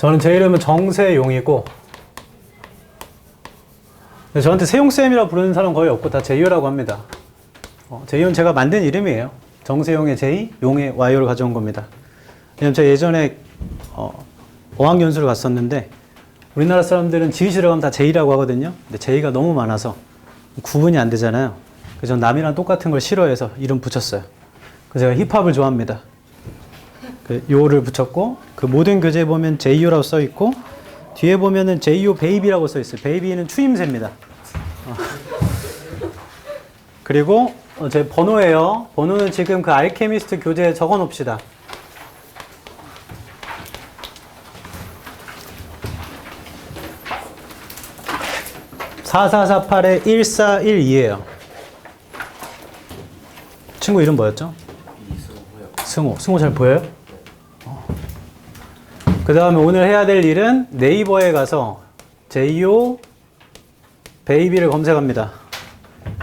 저는 제 이름은 정세용이고, 저한테 세용쌤이라 부르는 사람 거의 없고 다 제이오라고 합니다. 제이오는 제가 만든 이름이에요. 정세용의 제이, 용의 와이오를 가져온 겁니다. 왜냐면 제가 예전에 어학연수를 갔었는데 우리나라 사람들은 지읒이라고 하면 다 제이라고 하거든요. 근데 제이가 너무 많아서 구분이 안 되잖아요. 그래서 전 남이랑 똑같은 걸 싫어해서 이름 붙였어요. 그래서 제가 힙합을 좋아합니다. 그 요를 붙였고, 그 모든 교재에 보면 제이오라고 써 있고, 뒤에 보면은 제이오 베이비라고 써 있어요. 베이비는 추임새입니다. 그리고 제 번호예요. 번호는 지금 그 알케미스트 교재에 적어 놓읍시다. 4448-1412예요. 친구 이름 뭐였죠? 승호. 승호 잘 보여요? 그 다음에 오늘 해야 될 일은 네이버에 가서 제이오 베이비를 검색합니다.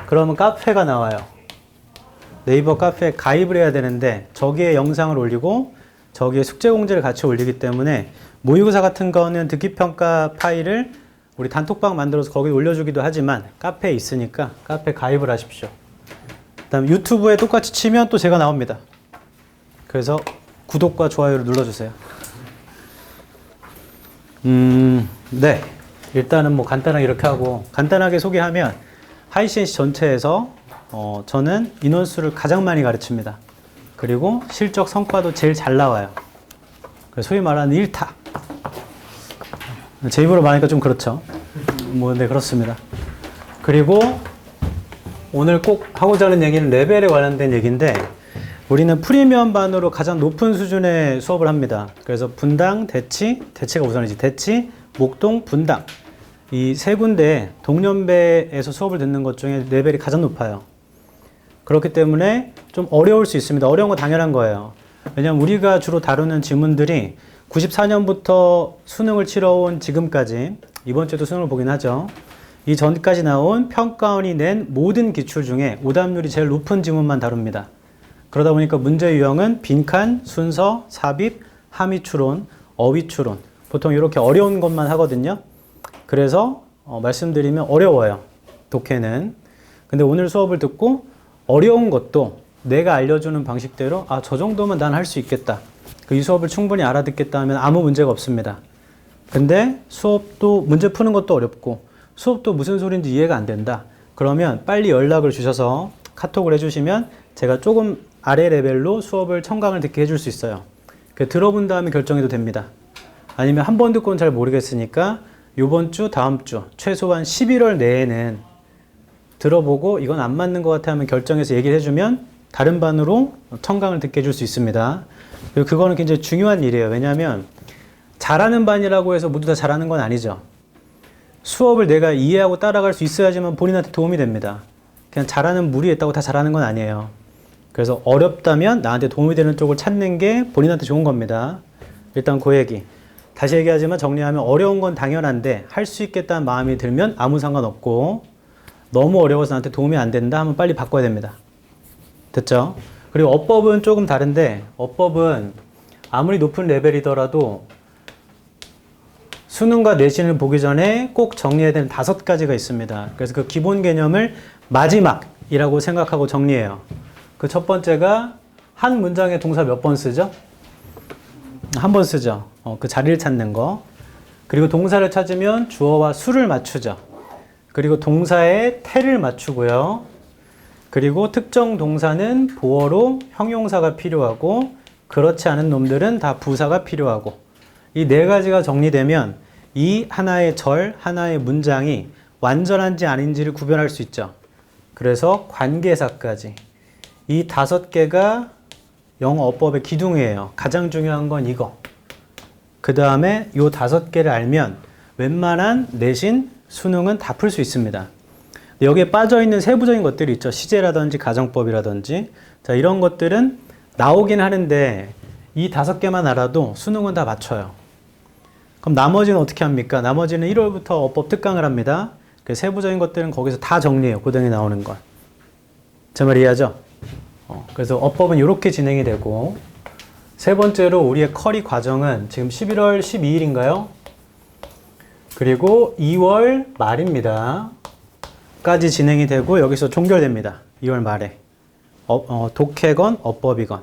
그러면 카페가 나와요. 네이버 카페에 가입을 해야 되는데 저기에 영상을 올리고 저기에 숙제 공지를 같이 올리기 때문에 모의고사 같은 거는 듣기평가 파일을 우리 단톡방 만들어서 거기 올려주기도 하지만 카페에 있으니까 카페 가입을 하십시오. 그 다음에 유튜브에 똑같이 치면 또 제가 나옵니다. 그래서 구독과 좋아요를 눌러주세요. 네. 일단은 뭐 간단하게 이렇게 하고, 간단하게 소개하면 하이센시 전체에서 저는 인원수를 가장 많이 가르칩니다. 그리고 실적 성과도 제일 잘 나와요. 그래서 소위 말하는 1타. 제 입으로 말하니까 좀 그렇죠. 뭐, 네, 그렇습니다. 그리고 오늘 꼭 하고자 하는 얘기는 레벨에 관련된 얘기인데, 우리는 프리미엄 반으로 가장 높은 수준의 수업을 합니다. 그래서 분당, 대치가 우선이지. 대치, 목동, 분당. 이 세 군데 동년배에서 수업을 듣는 것 중에 레벨이 가장 높아요. 그렇기 때문에 좀 어려울 수 있습니다. 어려운 건 당연한 거예요. 왜냐하면 우리가 주로 다루는 지문들이 94년부터 수능을 치러온 지금까지, 이번 주에도 수능을 보긴 하죠. 이 전까지 나온 평가원이 낸 모든 기출 중에 오답률이 제일 높은 지문만 다룹니다. 그러다 보니까 문제 유형은 빈칸, 순서, 삽입, 함의 추론, 어휘 추론, 보통 이렇게 어려운 것만 하거든요. 그래서 말씀드리면 어려워요, 독해는. 근데 오늘 수업을 듣고 어려운 것도 내가 알려주는 방식대로 저 정도면 난 할 수 있겠다, 이 수업을 충분히 알아듣겠다 하면 아무 문제가 없습니다. 근데 수업도 문제 푸는 것도 어렵고 수업도 무슨 소리인지 이해가 안 된다, 그러면 빨리 연락을 주셔서 카톡을 해주시면 제가 조금 아래 레벨로 수업을 청강을 듣게 해줄 수 있어요. 들어본 다음에 결정해도 됩니다. 아니면 한 번 듣고는 잘 모르겠으니까 이번 주, 다음 주, 최소한 11월 내에는 들어보고 이건 안 맞는 것 같아 하면 결정해서 얘기를 해주면 다른 반으로 청강을 듣게 해줄 수 있습니다. 그리고 그거는 굉장히 중요한 일이에요. 왜냐하면 잘하는 반이라고 해서 모두 다 잘하는 건 아니죠. 수업을 내가 이해하고 따라갈 수 있어야지만 본인한테 도움이 됩니다. 그냥 잘하는 무리에 있다고 다 잘하는 건 아니에요. 그래서 어렵다면 나한테 도움이 되는 쪽을 찾는 게 본인한테 좋은 겁니다. 일단 그 얘기. 다시 얘기하지만 정리하면 어려운 건 당연한데 할 수 있겠다는 마음이 들면 아무 상관없고, 너무 어려워서 나한테 도움이 안 된다 하면 빨리 바꿔야 됩니다. 됐죠? 그리고 어법은 조금 다른데, 어법은 아무리 높은 레벨이더라도 수능과 내신을 보기 전에 꼭 정리해야 되는 5가지가 있습니다. 그래서 그 기본 개념을 마지막이라고 생각하고 정리해요. 그 첫 번째가 한 문장에 동사 몇 번 쓰죠? 한 번 쓰죠. 그 자리를 찾는 거. 그리고 동사를 찾으면 주어와 수를 맞추죠. 그리고 동사의 태를 맞추고요. 그리고 특정 동사는 보어로 형용사가 필요하고, 그렇지 않은 놈들은 다 부사가 필요하고, 이 4가지가 정리되면 이 하나의 절, 하나의 문장이 완전한지 아닌지를 구별할 수 있죠. 그래서 관계사까지. 이 5개가 영어 어법의 기둥이에요. 가장 중요한 건 이거. 그 다음에 이 5개를 알면 웬만한 내신, 수능은 다 풀 수 있습니다. 여기에 빠져있는 세부적인 것들이 있죠. 시제라든지 가정법이라든지. 자, 이런 것들은 나오긴 하는데 이 5개만 알아도 수능은 다 맞춰요. 그럼 나머지는 어떻게 합니까? 나머지는 1월부터 어법 특강을 합니다. 그 세부적인 것들은 거기서 다 정리해요. 고등에 나오는 건. 제 말 이해하죠? 그래서 어법은 이렇게 진행이 되고, 세 번째로 우리의 커리 과정은 지금 11월 12일인가요? 그리고 2월 말입니다. 까지 진행이 되고 여기서 종결됩니다. 2월 말에. 독해건 어법이건.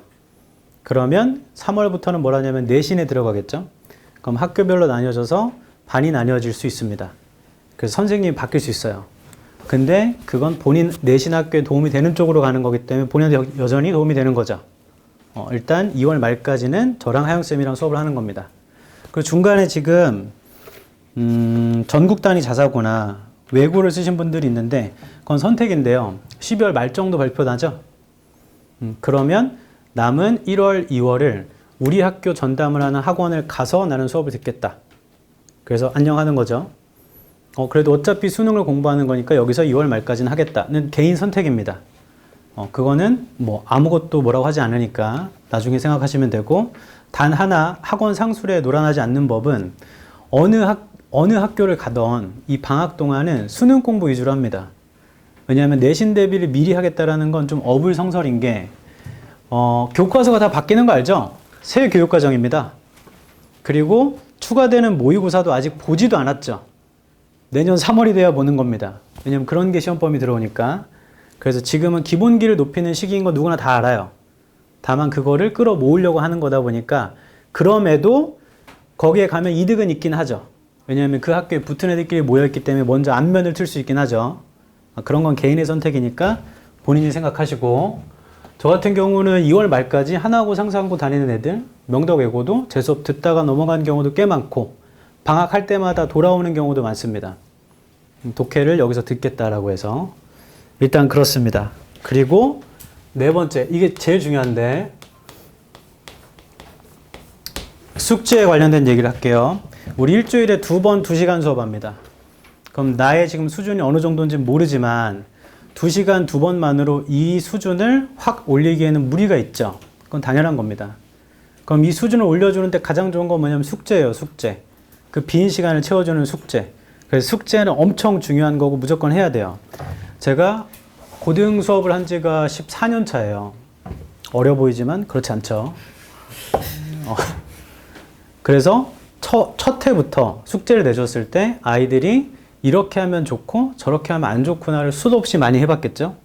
그러면 3월부터는 뭘 하냐면 내신에 들어가겠죠. 그럼 학교별로 나뉘어져서 반이 나뉘어질 수 있습니다. 그래서 선생님이 바뀔 수 있어요. 근데 그건 본인 내신 학교에 도움이 되는 쪽으로 가는 거기 때문에 본인한테 여전히 도움이 되는 거죠. 일단 2월 말까지는 저랑 하영쌤이랑 수업을 하는 겁니다. 그리고 중간에 지금 전국 단위 자사고나 외고를 쓰신 분들이 있는데 그건 선택인데요. 12월 말 정도 발표 나죠? 그러면 남은 1월, 2월을 우리 학교 전담을 하는 학원을 가서 나는 수업을 듣겠다. 그래서 안녕하는 거죠. 그래도 어차피 수능을 공부하는 거니까 여기서 2월 말까지는 하겠다는 개인 선택입니다. 그거는 뭐 아무것도 뭐라고 하지 않으니까 나중에 생각하시면 되고, 단 하나 학원 상술에 노란하지 않는 법은 어느 학교를 가던 이 방학 동안은 수능 공부 위주로 합니다. 왜냐하면 내신 대비를 미리 하겠다라는 건 좀 어불성설인 게 교과서가 다 바뀌는 거 알죠? 새 교육과정입니다. 그리고 추가되는 모의고사도 아직 보지도 않았죠. 내년 3월이 돼야 보는 겁니다. 왜냐면 그런 게 시험범위 들어오니까. 그래서 지금은 기본기를 높이는 시기인 거 누구나 다 알아요. 다만 그거를 끌어모으려고 하는 거다 보니까 그럼에도 거기에 가면 이득은 있긴 하죠. 왜냐하면 그 학교에 붙은 애들끼리 모여있기 때문에 먼저 안면을 틀 수 있긴 하죠. 그런 건 개인의 선택이니까 본인이 생각하시고, 저 같은 경우는 2월 말까지 하나고 상상고 다니는 애들, 명덕 외고도 제 수업 듣다가 넘어간 경우도 꽤 많고 방학할 때마다 돌아오는 경우도 많습니다. 독해를 여기서 듣겠다라고 해서 일단 그렇습니다. 그리고 네 번째, 이게 제일 중요한데 숙제에 관련된 얘기를 할게요. 우리 일주일에 2번 2시간 수업합니다. 그럼 나의 지금 수준이 어느 정도인지 모르지만 2시간 2번만으로 이 수준을 확 올리기에는 무리가 있죠. 그건 당연한 겁니다. 그럼 이 수준을 올려주는데 가장 좋은 건 뭐냐면 숙제예요. 숙제. 그 빈 시간을 채워주는 숙제. 그래서 숙제는 엄청 중요한 거고 무조건 해야 돼요. 제가 고등 수업을 한 지가 14년 차예요. 어려 보이지만 그렇지 않죠. 그래서 첫 해부터 숙제를 내줬을 때 아이들이 이렇게 하면 좋고 저렇게 하면 안 좋구나를 수도 없이 많이 해봤겠죠.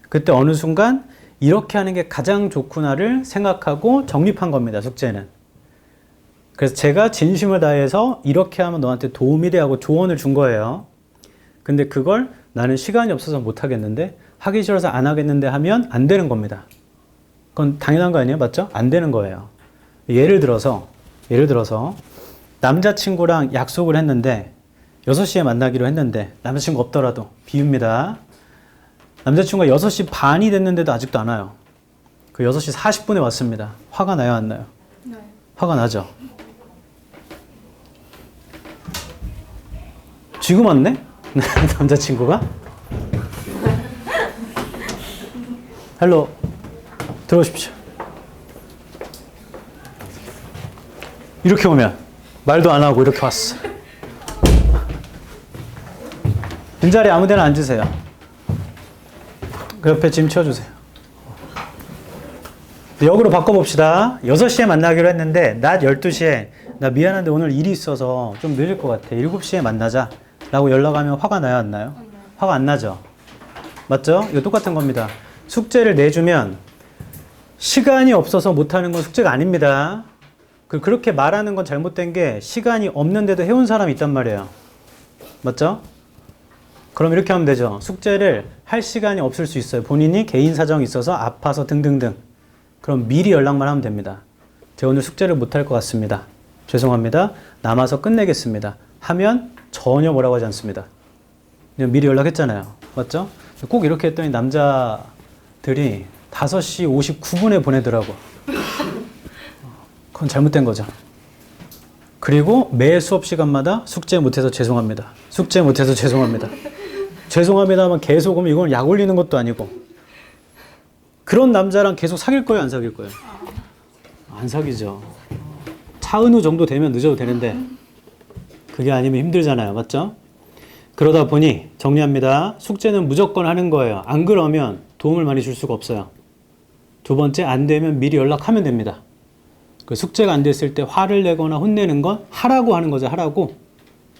그때 어느 순간 이렇게 하는 게 가장 좋구나를 생각하고 정립한 겁니다. 숙제는. 그래서 제가 진심을 다해서 이렇게 하면 너한테 도움이 돼 하고 조언을 준 거예요. 근데 그걸 나는 시간이 없어서 못 하겠는데, 하기 싫어서 안 하겠는데 하면 안 되는 겁니다. 그건 당연한 거 아니에요? 맞죠? 안 되는 거예요. 예를 들어서 남자친구랑 약속을 했는데 6시에 만나기로 했는데 남자친구 없더라도, 비웁니다. 남자친구가 6시 반이 됐는데도 아직도 안 와요. 그 6시 40분에 왔습니다. 화가 나요, 안 나요? 네. 화가 나죠? 지금 왔네? 남자친구가? 헬로, 들어오십시오. 이렇게 오면 말도 안 하고 이렇게 왔어. 빈자리 아무 데나 앉으세요. 그 옆에 짐 치워주세요. 역으로 바꿔봅시다. 6시에 만나기로 했는데 낮 12시에 나 미안한데 오늘 일이 있어서 좀 늦을 것 같아. 7시에 만나자 라고 연락하면 화가 나요, 안 나요? 화가 안 나죠? 맞죠? 이거 똑같은 겁니다. 숙제를 내주면 시간이 없어서 못하는 건 숙제가 아닙니다. 그렇게 말하는 건 잘못된 게, 시간이 없는데도 해온 사람이 있단 말이에요. 맞죠? 그럼 이렇게 하면 되죠. 숙제를 할 시간이 없을 수 있어요. 본인이 개인 사정이 있어서 아파서 등등등. 그럼 미리 연락만 하면 됩니다. 제가 오늘 숙제를 못할 것 같습니다. 죄송합니다. 남아서 끝내겠습니다. 하면 전혀 뭐라고 하지 않습니다. 그냥 미리 연락했잖아요. 맞죠? 꼭 이렇게 했더니 남자들이 5시 59분에 보내더라고. 그건 잘못된 거죠. 그리고 매 수업 시간마다 숙제 못해서 죄송합니다. 숙제 못해서 죄송합니다. 죄송합니다만 계속 오면 이건 약 올리는 것도 아니고. 그런 남자랑 계속 사귈 거예요, 안 사귈 거예요? 안 사귀죠. 차은우 정도 되면 늦어도 되는데 그게 아니면 힘들잖아요. 맞죠? 그러다 보니 정리합니다. 숙제는 무조건 하는 거예요. 안 그러면 도움을 많이 줄 수가 없어요. 두 번째, 안 되면 미리 연락하면 됩니다. 그 숙제가 안 됐을 때 화를 내거나 혼내는 건 하라고 하는 거죠. 하라고.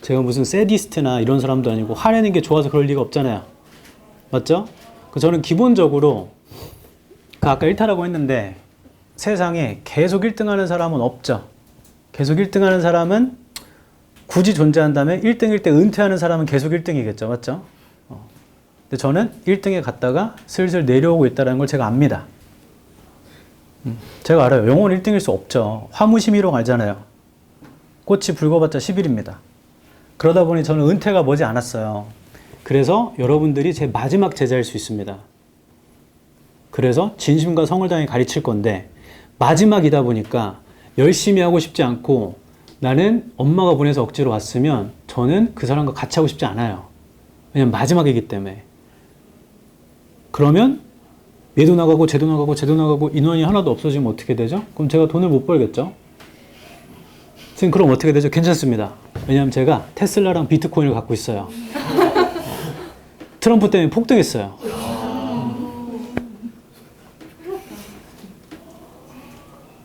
제가 무슨 세디스트나 이런 사람도 아니고 화내는 게 좋아서 그럴 리가 없잖아요. 맞죠? 저는 기본적으로 그 아까 1타라고 했는데 세상에 계속 1등 하는 사람은 없죠. 계속 1등 하는 사람은 굳이 존재한다면 1등 1등 은퇴하는 사람은 계속 1등이겠죠. 맞죠? 근데 저는 1등에 갔다가 슬슬 내려오고 있다는 걸 제가 압니다. 제가 알아요. 영원 1등일 수 없죠. 화무심이롱 알잖아요. 꽃이 붉어봤자 10일입니다. 그러다 보니 저는 은퇴가 머지 않았어요. 그래서 여러분들이 제 마지막 제자일 수 있습니다. 그래서 진심과 성을 다해 가르칠 건데 마지막이다 보니까 열심히 하고 싶지 않고 나는 엄마가 보내서 억지로 왔으면 저는 그 사람과 같이 하고 싶지 않아요. 왜냐면 마지막이기 때문에. 그러면 얘도 나가고 쟤도 나가고 쟤도 나가고 인원이 하나도 없어지면 어떻게 되죠? 그럼 제가 돈을 못 벌겠죠? 선생님 그럼 어떻게 되죠? 괜찮습니다. 왜냐하면 제가 테슬라랑 비트코인을 갖고 있어요. 트럼프 때문에 폭등했어요.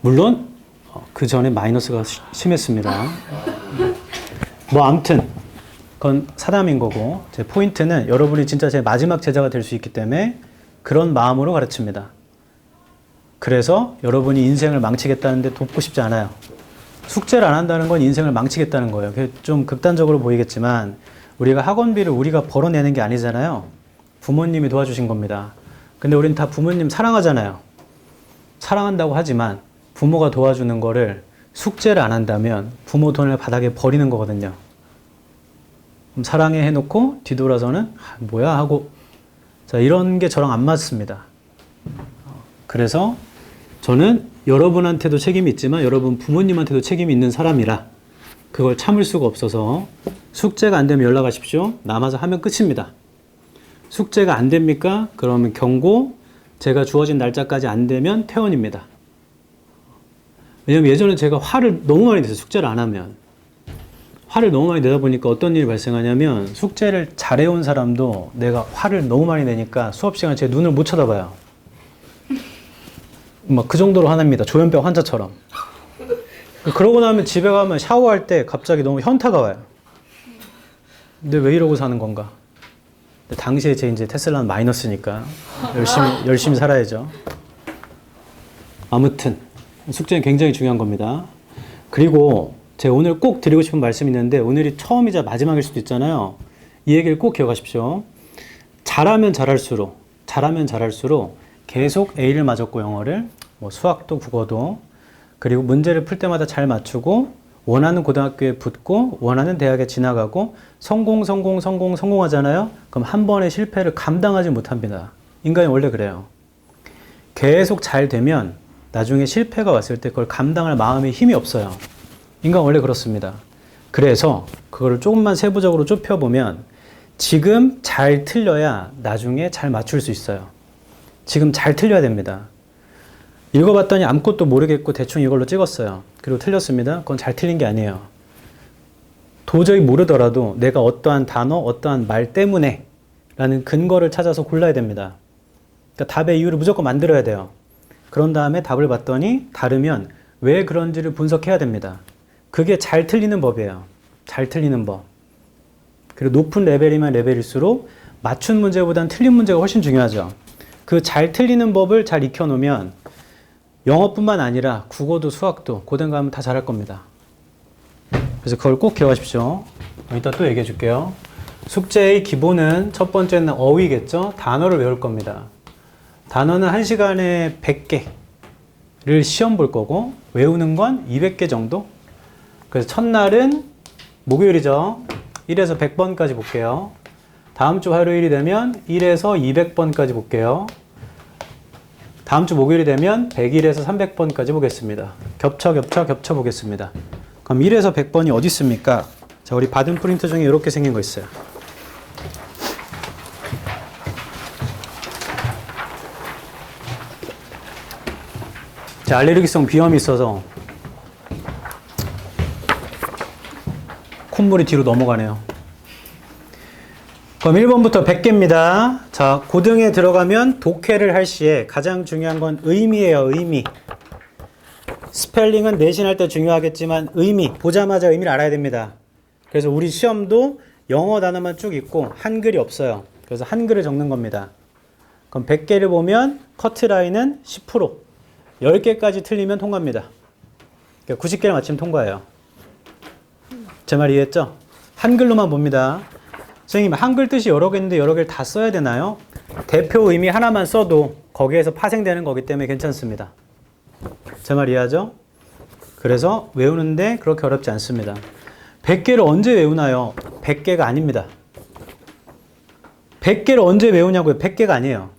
물론 그 전에 마이너스가 심했습니다. 뭐 아무튼 그건 사담인 거고 제 포인트는 여러분이 진짜 제 마지막 제자가 될 수 있기 때문에 그런 마음으로 가르칩니다. 그래서 여러분이 인생을 망치겠다는데 돕고 싶지 않아요. 숙제를 안 한다는 건 인생을 망치겠다는 거예요. 좀 극단적으로 보이겠지만 우리가 학원비를 우리가 벌어내는 게 아니잖아요. 부모님이 도와주신 겁니다. 근데 우린 다 부모님 사랑하잖아요. 사랑한다고 하지만 부모가 도와주는 거를 숙제를 안 한다면 부모 돈을 바닥에 버리는 거거든요. 그럼 사랑해 해놓고 뒤돌아서는 뭐야 하고 자 이런 게 저랑 안 맞습니다. 그래서 저는 여러분한테도 책임이 있지만 여러분 부모님한테도 책임이 있는 사람이라 그걸 참을 수가 없어서 숙제가 안 되면 연락하십시오. 남아서 하면 끝입니다. 숙제가 안 됩니까? 그러면 경고, 제가 주어진 날짜까지 안 되면 퇴원입니다. 왜냐면 예전에 제가 화를 너무 많이 냈어요. 숙제를 안 하면. 화를 너무 많이 내다 보니까 어떤 일이 발생하냐면 숙제를 잘해온 사람도 내가 화를 너무 많이 내니까 수업 시간에 제 눈을 못 쳐다봐요. 막 그 정도로 화납니다. 조현병 환자처럼. 그러고 나면 집에 가면 샤워할 때 갑자기 너무 현타가 와요. 근데 왜 이러고 사는 건가? 근데 당시에 제 이제 테슬라는 마이너스니까 열심히 살아야죠. 아무튼 숙제는 굉장히 중요한 겁니다. 그리고 제가 오늘 꼭 드리고 싶은 말씀이 있는데 오늘이 처음이자 마지막일 수도 있잖아요. 이 얘기를 꼭 기억하십시오. 잘하면 잘할수록 계속 A를 맞았고 영어를 뭐 수학도 국어도 그리고 문제를 풀 때마다 잘 맞추고 원하는 고등학교에 붙고 원하는 대학에 진학하고 성공하잖아요. 그럼 한 번의 실패를 감당하지 못합니다. 인간이 원래 그래요. 계속 잘 되면 나중에 실패가 왔을 때 그걸 감당할 마음의 힘이 없어요. 인간 원래 그렇습니다. 그래서 그거를 조금만 세부적으로 좁혀보면 지금 잘 틀려야 나중에 잘 맞출 수 있어요. 지금 잘 틀려야 됩니다. 읽어봤더니 아무것도 모르겠고 대충 이걸로 찍었어요. 그리고 틀렸습니다. 그건 잘 틀린 게 아니에요. 도저히 모르더라도 내가 어떠한 단어, 어떠한 말 때문에 라는 근거를 찾아서 골라야 됩니다. 그러니까 답의 이유를 무조건 만들어야 돼요. 그런 다음에 답을 봤더니 다르면 왜 그런지를 분석해야 됩니다. 그게 잘 틀리는 법이에요. 잘 틀리는 법. 그리고 높은 레벨이면 레벨일수록 맞춘 문제보다는 틀린 문제가 훨씬 중요하죠. 그 잘 틀리는 법을 잘 익혀놓으면 영어뿐만 아니라 국어도 수학도 고등 가면 다 잘할 겁니다. 그래서 그걸 꼭 기억하십시오. 이따 또 얘기해 줄게요. 숙제의 기본은 첫 번째는 어휘겠죠. 단어를 외울 겁니다. 단어는 1시간에 100개를 시험 볼 거고 외우는 건 200개 정도. 그래서 첫날은 목요일이죠. 1에서 100번까지 볼게요. 다음 주 화요일이 되면 1에서 200번까지 볼게요. 다음 주 목요일이 되면 100일에서 300번까지 보겠습니다. 겹쳐 보겠습니다. 그럼 1에서 100번이 어디 있습니까? 자, 우리 받은 프린트 중에 이렇게 생긴 거 있어요. 자, 알레르기성 비염이 있어서 콧물이 뒤로 넘어가네요. 그럼 1번부터 100개입니다. 자, 고등에 들어가면 독해를 할 시에 가장 중요한 건 의미예요, 의미. 스펠링은 내신할 때 중요하겠지만 의미, 보자마자 의미를 알아야 됩니다. 그래서 우리 시험도 영어 단어만 쭉 있고 한글이 없어요. 그래서 한글을 적는 겁니다. 그럼 100개를 보면 커트라인은 10%, 10개까지 틀리면 통과입니다. 그러니까 90개를 맞히면 통과예요. 제 말 이해했죠? 한글로만 봅니다. 선생님, 한글 뜻이 여러 개인데 여러 개를 다 써야 되나요? 대표 의미 하나만 써도 거기에서 파생되는 거기 때문에 괜찮습니다. 제 말 이해하죠? 그래서 외우는데 그렇게 어렵지 않습니다. 100개를 언제 외우나요? 100개가 아닙니다. 100개를 언제 외우냐고요? 100개가 아니에요.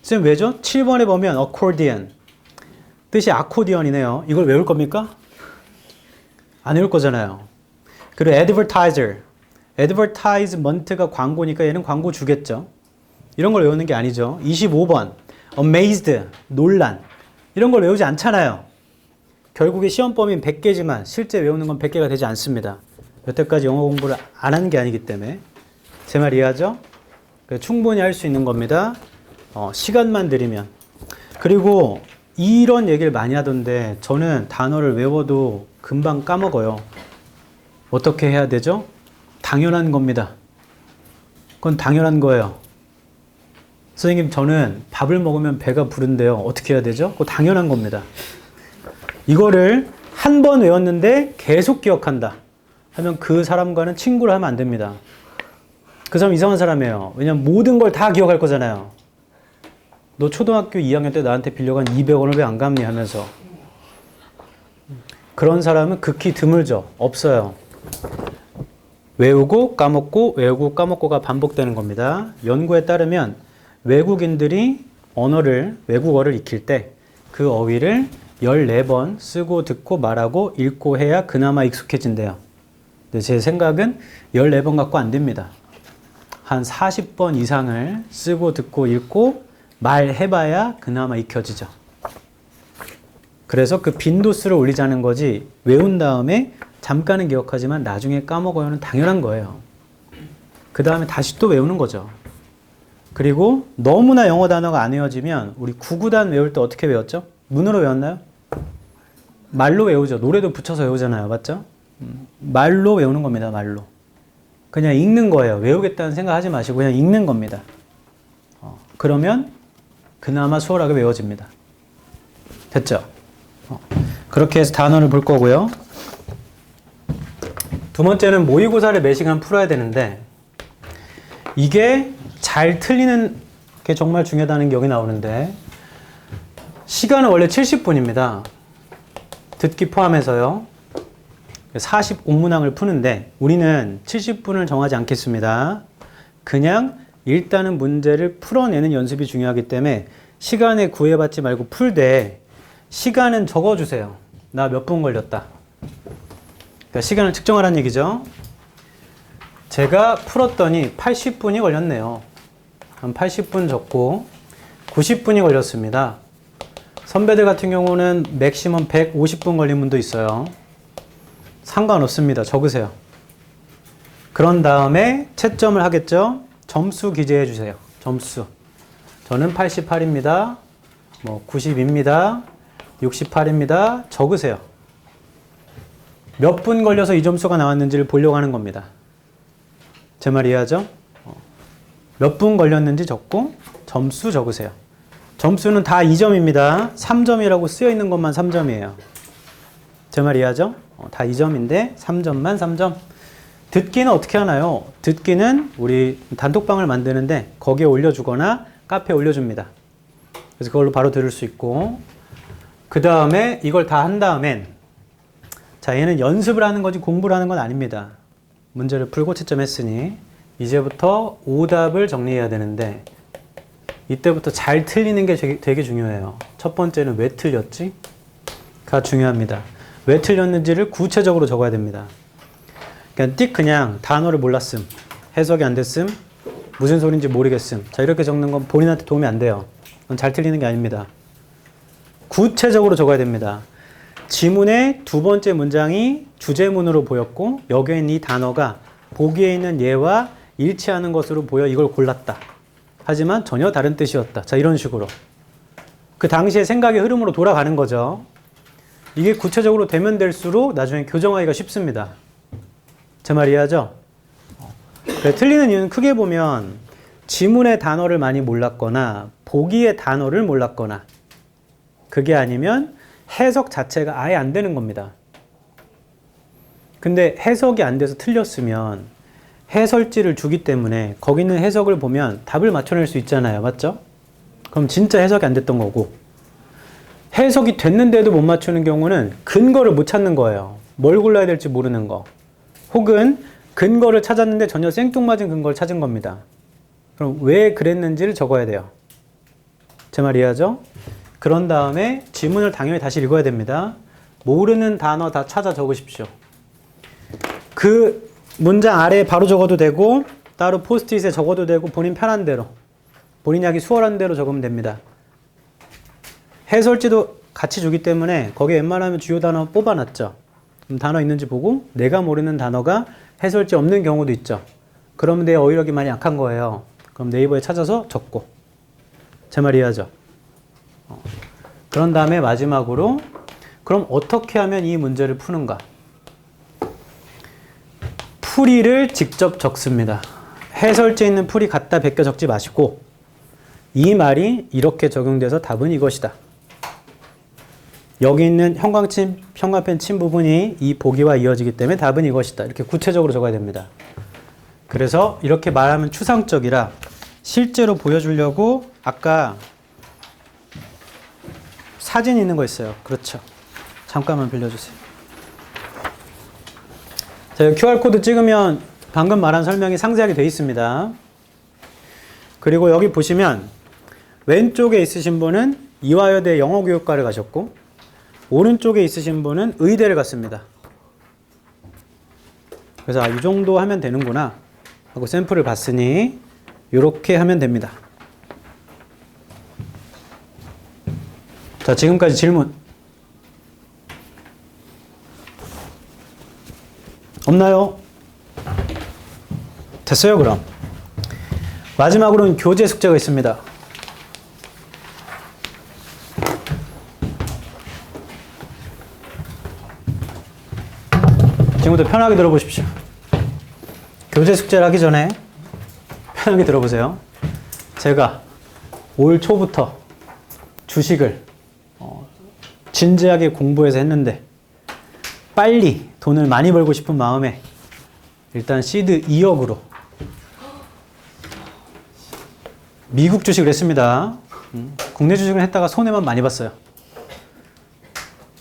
선생님 왜죠? 7번에 보면 accordion 뜻이 아코디언이네요. 이걸 외울 겁니까? 안 외울 거잖아요. 그리고 advertiser, advertisement가 광고니까 얘는 광고 주겠죠. 이런 걸 외우는 게 아니죠. 25번 amazed, 논란, 이런 걸 외우지 않잖아요. 결국에 시험 범위는 100개지만 실제 외우는 건 100개가 되지 않습니다. 여태까지 영어 공부를 안 한 게 아니기 때문에. 제 말 이해하죠? 충분히 할 수 있는 겁니다. 시간만 들이면. 그리고 이런 얘기를 많이 하던데 저는 단어를 외워도 금방 까먹어요. 어떻게 해야 되죠? 당연한 겁니다. 그건 당연한 거예요. 선생님, 저는 밥을 먹으면 배가 부른데요. 어떻게 해야 되죠? 그거 당연한 겁니다. 이거를 한 번 외웠는데 계속 기억한다 하면 그 사람과는 친구를 하면 안 됩니다. 그 사람 이상한 사람이에요. 왜냐면 모든 걸 다 기억할 거잖아요. 너 초등학교 2학년 때 나한테 빌려간 200원을 왜 안 갚니 하면서. 그런 사람은 극히 드물죠. 없어요. 외우고 까먹고 외우고 까먹고가 반복되는 겁니다. 연구에 따르면 외국인들이 외국어를 익힐 때 그 어휘를 14번 쓰고 듣고 말하고 읽고 해야 그나마 익숙해진대요. 근데 제 생각은 14번 갖고 안 됩니다. 한 40번 이상을 쓰고 듣고 읽고 말해봐야 그나마 익혀지죠. 그래서 그 빈도수를 올리자는 거지 외운 다음에 잠깐은 기억하지만 나중에 까먹어요는 당연한 거예요. 그 다음에 다시 또 외우는 거죠. 그리고 너무나 영어 단어가 안 외워지면 우리 구구단 외울 때 어떻게 외웠죠? 문으로 외웠나요? 말로 외우죠. 노래도 붙여서 외우잖아요. 맞죠? 말로 외우는 겁니다. 말로. 그냥 읽는 거예요. 외우겠다는 생각하지 마시고 그냥 읽는 겁니다. 그러면 그나마 수월하게 외워집니다. 됐죠? 그렇게 해서 단어를 볼 거고요. 두 번째는 모의고사를 매 시간 풀어야 되는데 이게 잘 틀리는 게 정말 중요하다는 게 여기 나오는데 시간은 원래 70분입니다. 듣기 포함해서요. 45문항을 푸는데 우리는 70분을 정하지 않겠습니다. 그냥 일단은 문제를 풀어내는 연습이 중요하기 때문에 시간에 구애받지 말고 풀되 시간은 적어주세요. 나 몇 분 걸렸다. 그러니까 시간을 측정하라는 얘기죠. 제가 풀었더니 80분이 걸렸네요. 한 80분 적고 90분이 걸렸습니다. 선배들 같은 경우는 맥시멈 150분 걸린 분도 있어요. 상관없습니다. 적으세요. 그런 다음에 채점을 하겠죠. 점수 기재해 주세요. 점수. 저는 88입니다. 90입니다. 68입니다. 적으세요. 몇 분 걸려서 이 점수가 나왔는지를 보려고 하는 겁니다. 제 말 이해하죠? 몇 분 걸렸는지 적고 점수 적으세요. 점수는 다 2점입니다. 3점이라고 쓰여 있는 것만 3점이에요. 제 말 이해하죠? 다 2점인데 3점만 3점. 듣기는 어떻게 하나요? 듣기는 우리 단톡방을 만드는데 거기에 올려주거나 카페에 올려줍니다. 그래서 그걸로 바로 들을 수 있고 그 다음에 이걸 다 한 다음엔 자 얘는 연습을 하는 거지 공부를 하는 건 아닙니다. 문제를 풀고 채점했으니 이제부터 오답을 정리해야 되는데 이때부터 잘 틀리는 게 되게 중요해요. 첫 번째는 왜 틀렸지? 가 중요합니다. 왜 틀렸는지를 구체적으로 적어야 됩니다. 그냥 단어를 몰랐음, 해석이 안 됐음, 무슨 소리인지 모르겠음. 자 이렇게 적는 건 본인한테 도움이 안 돼요. 그건 잘 틀리는 게 아닙니다. 구체적으로 적어야 됩니다. 지문의 두 번째 문장이 주제문으로 보였고 여기에 있는 이 단어가 보기에 있는 얘와 일치하는 것으로 보여 이걸 골랐다. 하지만 전혀 다른 뜻이었다. 자 이런 식으로 그 당시의 생각의 흐름으로 돌아가는 거죠. 이게 구체적으로 되면 될수록 나중에 교정하기가 쉽습니다. 제 말 이해하죠? 틀리는 이유는 크게 보면 지문의 단어를 많이 몰랐거나 보기의 단어를 몰랐거나 그게 아니면 해석 자체가 아예 안 되는 겁니다. 근데 해석이 안 돼서 틀렸으면 해설지를 주기 때문에 거기 있는 해석을 보면 답을 맞춰낼 수 있잖아요. 맞죠? 그럼 진짜 해석이 안 됐던 거고, 해석이 됐는데도 못 맞추는 경우는 근거를 못 찾는 거예요. 뭘 골라야 될지 모르는 거. 혹은 근거를 찾았는데 전혀 생뚱맞은 근거를 찾은 겁니다. 그럼 왜 그랬는지를 적어야 돼요. 제 말 이해하죠? 그런 다음에 지문을 당연히 다시 읽어야 됩니다. 모르는 단어 다 찾아 적으십시오. 그 문장 아래에 바로 적어도 되고 따로 포스트잇에 적어도 되고 본인 편한 대로, 본인이 하기 수월한 대로 적으면 됩니다. 해설지도 같이 주기 때문에 거기에 웬만하면 주요 단어 뽑아놨죠. 그럼 단어 있는지 보고 내가 모르는 단어가 해설지 없는 경우도 있죠. 그러면 내 어휘력이 많이 약한 거예요. 그럼 네이버에 찾아서 적고. 제 말 이해하죠? 그런 다음에 마지막으로 그럼 어떻게 하면 이 문제를 푸는가? 풀이를 직접 적습니다. 해설지에 있는 풀이 갖다 베껴 적지 마시고 이 말이 이렇게 적용돼서 답은 이것이다. 여기 있는 형광펜 친 부분이 이 보기와 이어지기 때문에 답은 이것이다. 이렇게 구체적으로 적어야 됩니다. 그래서 이렇게 말하면 추상적이라 실제로 보여주려고 아까 사진 있는 거 있어요. 그렇죠. 잠깐만 빌려주세요. 자, QR코드 찍으면 방금 말한 설명이 상세하게 되어 있습니다. 그리고 여기 보시면 왼쪽에 있으신 분은 이화여대 영어교육과를 가셨고 오른쪽에 있으신 분은 의대를 갔습니다. 그래서 이 정도 하면 되는구나 하고 샘플을 봤으니 이렇게 하면 됩니다. 자, 지금까지 질문 없나요? 됐어요, 그럼. 마지막으로는 교재 숙제가 있습니다. 지금부터 편하게 들어보십시오. 교재 숙제를 하기 전에 편하게 들어보세요. 제가 올 초부터 주식을 진지하게 공부해서 했는데 빨리 돈을 많이 벌고 싶은 마음에 일단 시드 2억으로 미국 주식을 했습니다. 국내 주식을 했다가 손해만 많이 봤어요.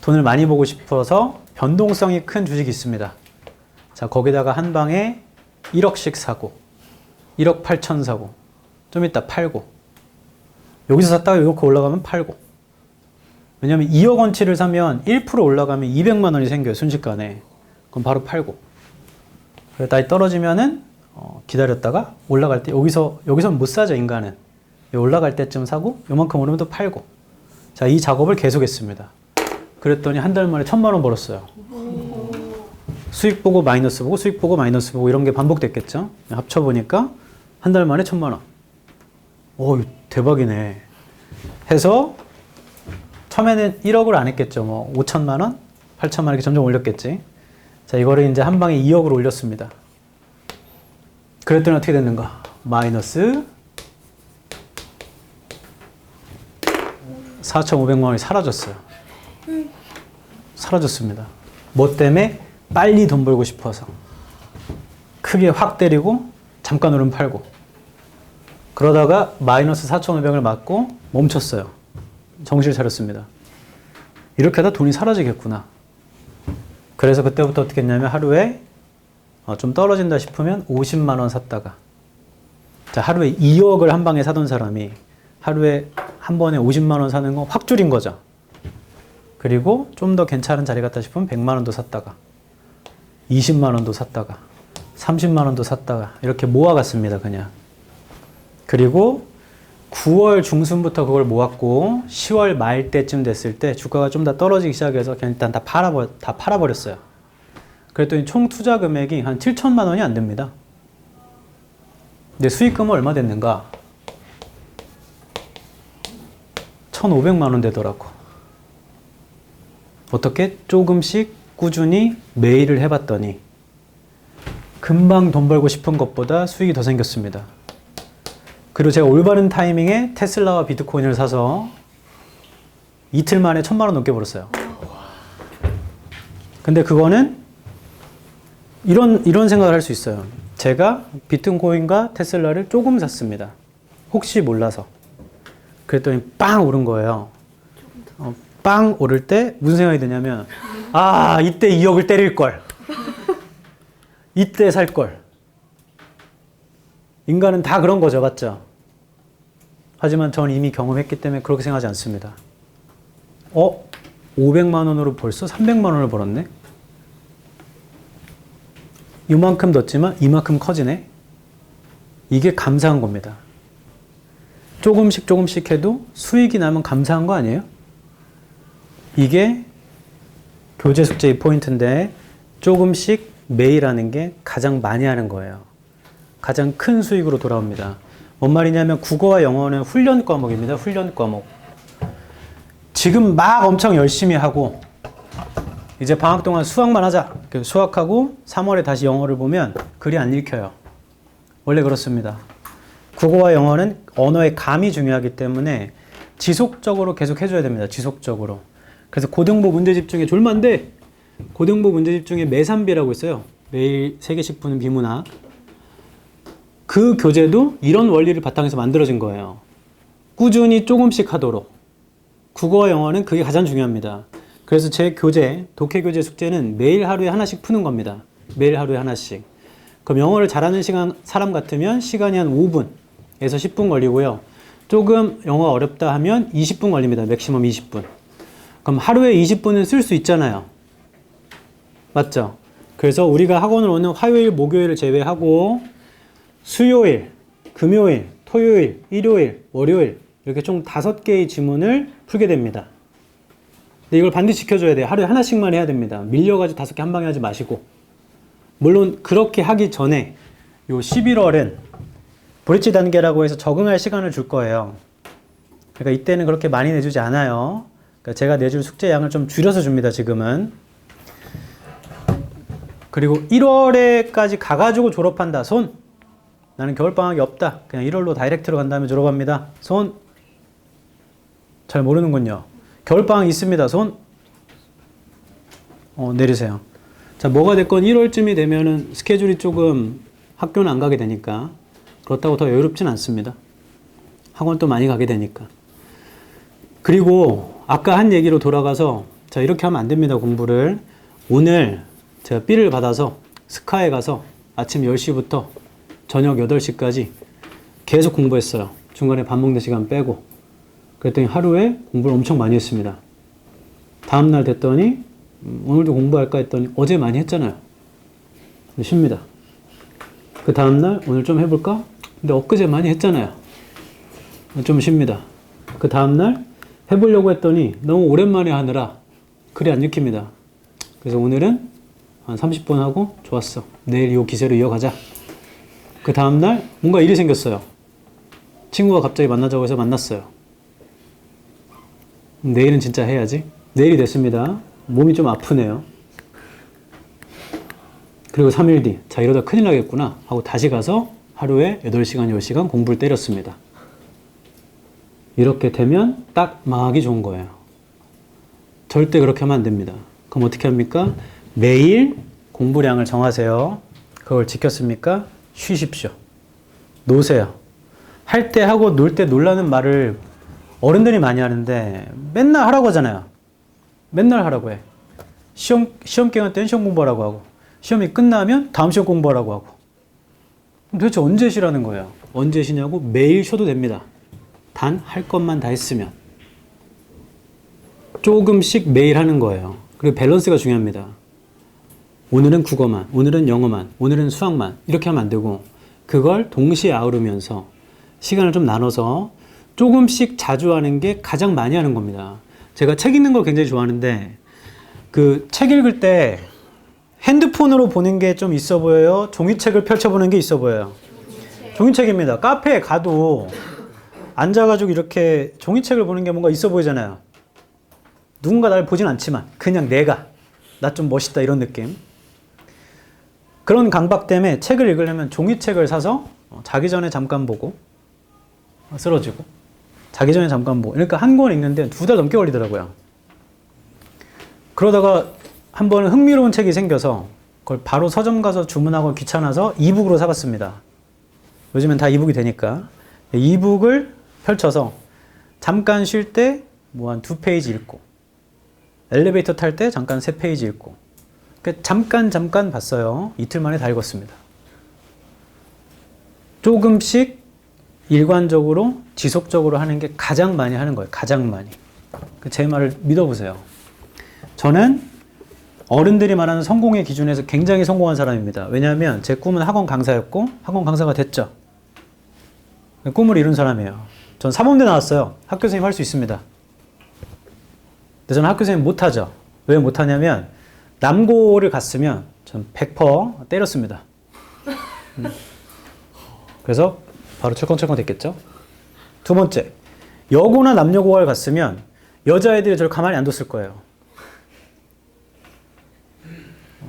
돈을 많이 보고 싶어서 변동성이 큰 주식이 있습니다. 자, 거기다가 한 방에 1억씩 사고 1억 8천 사고 좀 이따 팔고 여기서 샀다가 이렇게 올라가면 팔고. 왜냐면 2억 원치를 사면 1% 올라가면 200만 원이 생겨요. 순식간에. 그럼 바로 팔고. 다시 떨어지면은 기다렸다가 올라갈 때 여기서 못 사죠, 인간은. 올라갈 때쯤 사고 요만큼 오르면 또 팔고. 자, 이 작업을 계속했습니다. 그랬더니 한 달 만에 1,000만 원 벌었어요. 수익 보고 마이너스 보고 수익 보고 마이너스 보고 이런 게 반복됐겠죠. 합쳐보니까 한 달 만에 1,000만 원. 오, 대박이네. 해서 처음에는 1억을 안 했겠죠. 뭐 5천만 원, 8천만 원 이렇게 점점 올렸겠지. 자, 이거를 이제 한 방에 2억으로 올렸습니다. 그랬더니 어떻게 됐는가? 마이너스 4,500만 원이 사라졌어요. 사라졌습니다. 뭐 때문에? 빨리 돈 벌고 싶어서. 크게 확 때리고 잠깐 오르면 팔고. 그러다가 마이너스 4,500을 맞고 멈췄어요. 정신을 차렸습니다. 이렇게 하다 돈이 사라지겠구나. 그래서 그때부터 어떻게 했냐면 하루에 좀 떨어진다 싶으면 50만 원 샀다가, 자, 하루에 2억을 한 방에 사던 사람이 하루에 한 번에 50만 원 사는 거 확 줄인 거죠. 그리고 좀 더 괜찮은 자리 같다 싶으면 100만 원도 샀다가 20만 원도 샀다가 30만 원도 샀다가 이렇게 모아갔습니다. 그냥. 그리고 9월 중순부터 그걸 모았고 10월 말 때쯤 됐을 때 주가가 좀 더 떨어지기 시작해서 그냥 일단 다 팔아버렸어요. 그랬더니 총 투자 금액이 한 7천만 원이 안 됩니다. 근데 수익금은 얼마 됐는가? 1,500만 원 되더라고. 어떻게? 조금씩 꾸준히 매일을 해봤더니 금방 돈 벌고 싶은 것보다 수익이 더 생겼습니다. 그리고 제가 올바른 타이밍에 테슬라와 비트코인을 사서 이틀 만에 1,000만 원 넘게 벌었어요. 근데 그거는 이런 생각을 할 수 있어요. 제가 비트코인과 테슬라를 조금 샀습니다. 혹시 몰라서. 그랬더니 빵 오른 거예요. 빵 오를 때 무슨 생각이 드냐면 아, 이때 2억을 때릴 걸. 이때 살 걸. 인간은 다 그런 거죠, 맞죠? 하지만 전 이미 경험했기 때문에 그렇게 생각하지 않습니다. 500만 원으로 벌써 300만 원을 벌었네? 이만큼 넣었지만 이만큼 커지네? 이게 감사한 겁니다. 조금씩 해도 수익이 나면 감사한 거 아니에요? 이게 교재 숙제의 포인트인데 조금씩 매일 하는 게 가장 많이 하는 거예요. 가장 큰 수익으로 돌아옵니다. 뭔 말이냐면 국어와 영어는 훈련 과목입니다. 훈련 과목. 지금 막 엄청 열심히 하고 이제 방학 동안 수학만 하자. 수학하고 3월에 다시 영어를 보면 글이 안 읽혀요. 원래 그렇습니다. 국어와 영어는 언어의 감이 중요하기 때문에 지속적으로 계속 해줘야 됩니다. 지속적으로. 그래서 고등부 문제집 중에 졸만데 고등부 문제집 중에 매산비라고 있어요. 매일 3개씩 푸는 비문학. 그 교재도 이런 원리를 바탕에서 만들어진 거예요. 꾸준히 조금씩 하도록. 국어와 영어는 그게 가장 중요합니다. 그래서 제 교재, 독해 교재 숙제는 매일 하루에 하나씩 푸는 겁니다. 매일 하루에 하나씩. 그럼 영어를 잘하는 사람 같으면 시간이 한 5분에서 10분 걸리고요. 조금 영어 어렵다 하면 20분 걸립니다. 맥시멈 20분. 그럼 하루에 20분은 쓸 수 있잖아요. 맞죠? 그래서 우리가 학원을 오는 화요일, 목요일을 제외하고 수요일, 금요일, 토요일, 일요일, 월요일 이렇게 총 5개의 지문을 풀게 됩니다. 근데 이걸 반드시 지켜줘야 돼요. 하루에 하나씩만 해야 됩니다. 밀려가지고 5개 한 방에 하지 마시고. 물론 그렇게 하기 전에 요 11월은 브릿지 단계라고 해서 적응할 시간을 줄 거예요. 그러니까 이때는 그렇게 많이 내주지 않아요. 그러니까 제가 내줄 숙제 양을 좀 줄여서 줍니다, 지금은. 그리고 1월에까지 가가지고 졸업한다. 손! 나는 겨울방학이 없다. 그냥 1월로 다이렉트로 간 다음에 졸업합니다. 손! 잘 모르는군요. 겨울방학 있습니다. 손! 내리세요. 자, 뭐가 됐건 1월쯤이 되면은 스케줄이 조금 학교는 안 가게 되니까. 그렇다고 더 여유롭진 않습니다. 학원 또 많이 가게 되니까. 그리고 아까 한 얘기로 돌아가서 자, 이렇게 하면 안 됩니다. 공부를. 오늘 제가 B를 받아서 스카에 가서 아침 10시부터 저녁 8시까지 계속 공부했어요. 중간에 밥 먹는 시간 빼고. 그랬더니 하루에 공부를 엄청 많이 했습니다. 다음날 됐더니 오늘도 공부할까 했더니 어제 많이 했잖아요. 쉽니다. 그 다음날 오늘 좀 해볼까? 근데 엊그제 많이 했잖아요. 좀 쉽니다. 그 다음날 해보려고 했더니 너무 오랜만에 하느라 글이 안 읽힙니다. 그래서 오늘은 한 30분 하고 좋았어. 내일 이 기세로 이어가자. 그 다음날 뭔가 일이 생겼어요. 친구가 갑자기 만나자고 해서 만났어요. 내일은 진짜 해야지. 내일이 됐습니다. 몸이 좀 아프네요. 그리고 3일 뒤, 자 이러다 큰일 나겠구나 하고 다시 가서 하루에 8시간, 10시간 공부를 때렸습니다. 이렇게 되면 딱 망하기 좋은 거예요. 절대 그렇게 하면 안 됩니다. 그럼 어떻게 합니까? 매일 공부량을 정하세요. 그걸 지켰습니까? 쉬십시오. 노세요. 할 때 하고 놀 때 놀라는 말을 어른들이 많이 하는데 맨날 하라고 하잖아요. 맨날 하라고 해. 시험 기간 때는 시험 공부하라고 하고 시험이 끝나면 다음 시험 공부하라고 하고 그럼 도대체 언제 쉬라는 거예요? 언제 쉬냐고? 매일 쉬어도 됩니다. 단 할 것만 다 했으면. 조금씩 매일 하는 거예요. 그리고 밸런스가 중요합니다. 오늘은 국어만, 오늘은 영어만, 오늘은 수학만 이렇게 하면 안 되고 그걸 동시에 아우르면서 시간을 좀 나눠서 조금씩 자주 하는 게 가장 많이 하는 겁니다. 제가 책 읽는 걸 굉장히 좋아하는데 그 책 읽을 때 핸드폰으로 보는 게 좀 있어 보여요? 종이책을 펼쳐보는 게 있어 보여요? 종이책입니다. 카페에 가도 앉아가지고 이렇게 종이책을 보는 게 뭔가 있어 보이잖아요. 누군가 나를 보진 않지만 그냥 내가 나 좀 멋있다 이런 느낌. 그런 강박 때문에 책을 읽으려면 종이책을 사서 자기 전에 잠깐 보고 쓰러지고 자기 전에 잠깐 보고 그러니까 한 권 읽는데 2달 넘게 걸리더라고요. 그러다가 한 번은 흥미로운 책이 생겨서 그걸 바로 서점 가서 주문하고 귀찮아서 이북으로 사봤습니다. 요즘엔 다 이북이 되니까. 이북을 펼쳐서 잠깐 쉴 때 뭐 한 2페이지 읽고 엘리베이터 탈 때 잠깐 3페이지 읽고 그러니까 잠깐 봤어요. 이틀 만에 다 읽었습니다. 조금씩 일관적으로 지속적으로 하는 게 가장 많이 하는 거예요. 가장 많이. 제 말을 믿어보세요. 저는 어른들이 말하는 성공의 기준에서 굉장히 성공한 사람입니다. 왜냐하면 제 꿈은 학원 강사였고 학원 강사가 됐죠. 꿈을 이룬 사람이에요. 전 사범대 나왔어요. 학교 선생님 할 수 있습니다. 근데 저는 학교 선생님 못하죠. 왜 못하냐면 남고를 갔으면 전 100% 때렸습니다. 그래서 바로 철컹철컹 됐겠죠. 두 번째, 여고나 남녀고를 갔으면 여자애들이 저를 가만히 안 뒀을 거예요.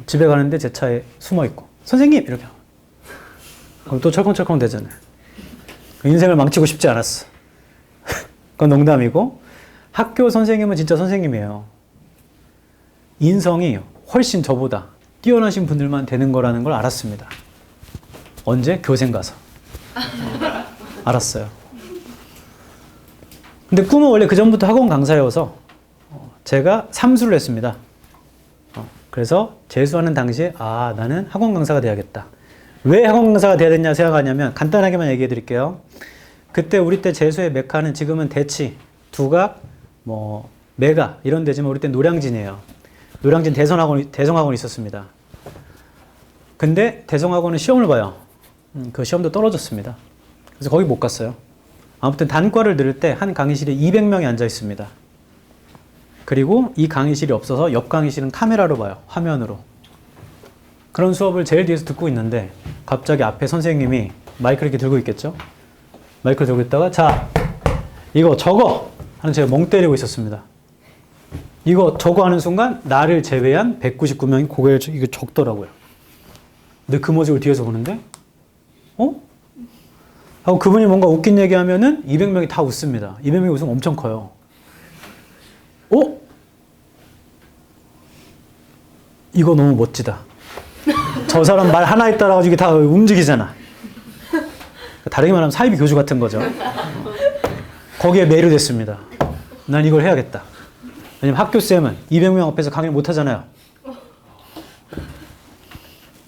집에 가는데 제 차에 숨어있고 선생님! 이렇게 그럼 또 철컹철컹 되잖아요. 인생을 망치고 싶지 않았어. 그건 농담이고 학교 선생님은 진짜 선생님이에요. 인성이 훨씬 저보다 뛰어나신 분들만 되는 거라는 걸 알았습니다. 언제? 교생 가서. 알았어요. 근데 꿈은 원래 그 전부터 학원 강사여서 제가 삼수를 했습니다. 그래서 재수하는 당시에 나는 학원 강사가 돼야겠다. 왜 학원 강사가 돼야 되냐 생각하냐면 간단하게만 얘기해 드릴게요. 그때 우리 때 재수의 메카는 지금은 대치, 두각, 뭐 메가 이런 데지만 우리 때 노량진이에요. 노량진 대성학원이 있었습니다. 근데 대성학원은 시험을 봐요. 그 시험도 떨어졌습니다. 그래서 거기 못 갔어요. 아무튼 단과를 들을 때 한 강의실에 200명이 앉아 있습니다. 그리고 이 강의실이 없어서 옆 강의실은 카메라로 봐요. 화면으로. 그런 수업을 제일 뒤에서 듣고 있는데 갑자기 앞에 선생님이 마이크를 이렇게 들고 있겠죠? 마이크를 들고 있다가 자, 이거 적어! 하는 제가 멍 때리고 있었습니다. 이거 적어 하는 순간 나를 제외한 199명이 고개를 이거 적더라고요. 근데 그 모습을 뒤에서 보는데 하고 그분이 뭔가 웃긴 얘기하면은 200명이 다 웃습니다. 200명이 웃으면 엄청 커요. 이거 너무 멋지다. 저 사람 말 하나에 따라가지고 다 움직이잖아. 다르게 말하면 사이비 교주 같은 거죠. 거기에 매료됐습니다. 난 이걸 해야겠다. 왜냐면 학교쌤은 200명 앞에서 강의를 못 하잖아요.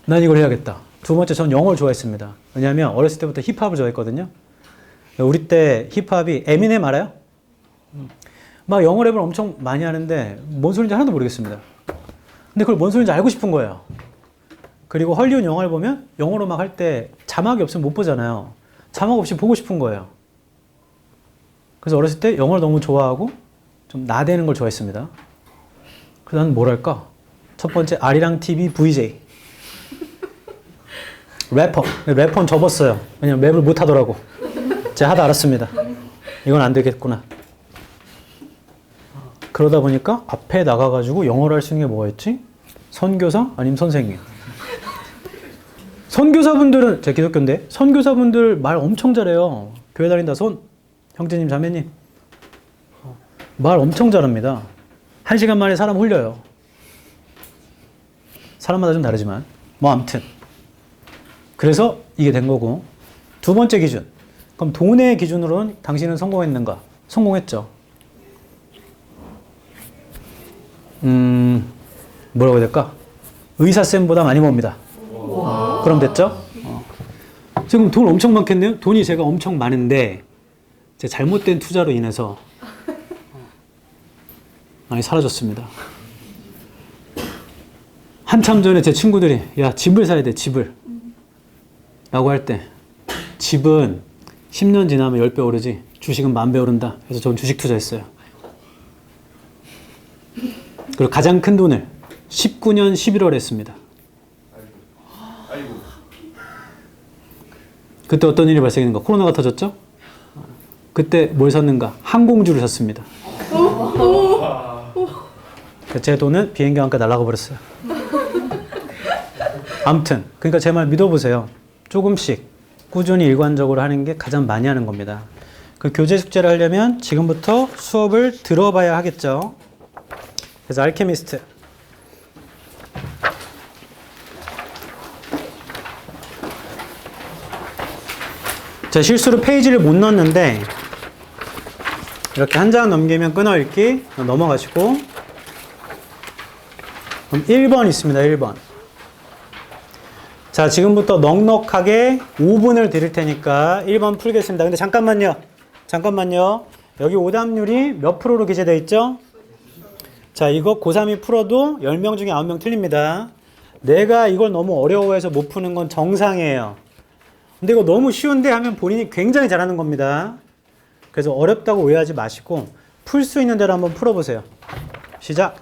난 이걸 해야겠다. 두 번째, 전 영어를 좋아했습니다. 왜냐하면 어렸을 때부터 힙합을 좋아했거든요. 우리 때 힙합이 에미넴 알아요? 막 영어 랩을 엄청 많이 하는데 뭔 소리인지 하나도 모르겠습니다. 근데 그걸 뭔 소리인지 알고 싶은 거예요. 그리고 헐리우드 영화를 보면 영어로 막 할 때 자막이 없으면 못 보잖아요. 자막 없이 보고 싶은 거예요. 그래서 어렸을 때 영어를 너무 좋아하고 좀 나대는 걸 좋아했습니다. 그래서 난 뭘 할까? 첫 번째 아리랑 TV VJ. 래퍼는 접었어요. 왜냐면 랩을 못 하더라고. 제가 하다 알았습니다. 이건 안 되겠구나. 그러다 보니까 앞에 나가가지고 영어를 할 수 있는 게 뭐가 있지? 선교사? 아니면 선생님. 선교사분들은, 제 기독교인데, 선교사분들 말 엄청 잘해요. 교회 다닌다 손. 형제님, 자매님. 말 엄청 잘합니다. 1시간 만에 사람 홀려요. 사람마다 좀 다르지만. 뭐, 아무튼. 그래서 이게 된 거고. 두 번째 기준. 그럼 돈의 기준으로는 당신은 성공했는가? 성공했죠. 뭐라고 해야 될까? 의사쌤보다 많이 봅니다. 그럼 됐죠? 지금 돈 엄청 많겠네요? 돈이 제가 엄청 많은데 제 잘못된 투자로 인해서 많이 사라졌습니다. 한참 전에 제 친구들이 야 집을 사야 돼 집을 라고 할 때 집은 10년 지나면 10배 오르지 주식은 10,000배 오른다. 그래서 저는 주식 투자했어요. 그리고 가장 큰 돈을 19년 11월에 했습니다. 그때 어떤 일이 발생했는가? 코로나가 터졌죠? 그때 뭘 샀는가? 항공주를 샀습니다. 제 돈은 비행기 함께 날아가 버렸어요. 아무튼 그러니까 제 말 믿어보세요. 조금씩 꾸준히 일관적으로 하는 게 가장 많이 하는 겁니다. 그 교재 숙제를 하려면 지금부터 수업을 들어봐야 하겠죠. 그래서 알케미스트. 제 실수로 페이지를 못 넣었는데 이렇게 한 장 넘기면 끊어 읽기 넘어가시고, 그럼 1번 있습니다. 1번. 자, 지금부터 넉넉하게 5분을 드릴 테니까 1번 풀겠습니다. 근데 잠깐만요. 여기 오답률이 몇 프로로 기재되어 있죠? 자, 이거 고3이 풀어도 10명 중에 9명 틀립니다. 내가 이걸 너무 어려워해서 못 푸는 건 정상이에요. 근데 이거 너무 쉬운데 하면 본인이 굉장히 잘하는 겁니다. 그래서 어렵다고 오해하지 마시고 풀 수 있는 대로 한번 풀어보세요. 시작!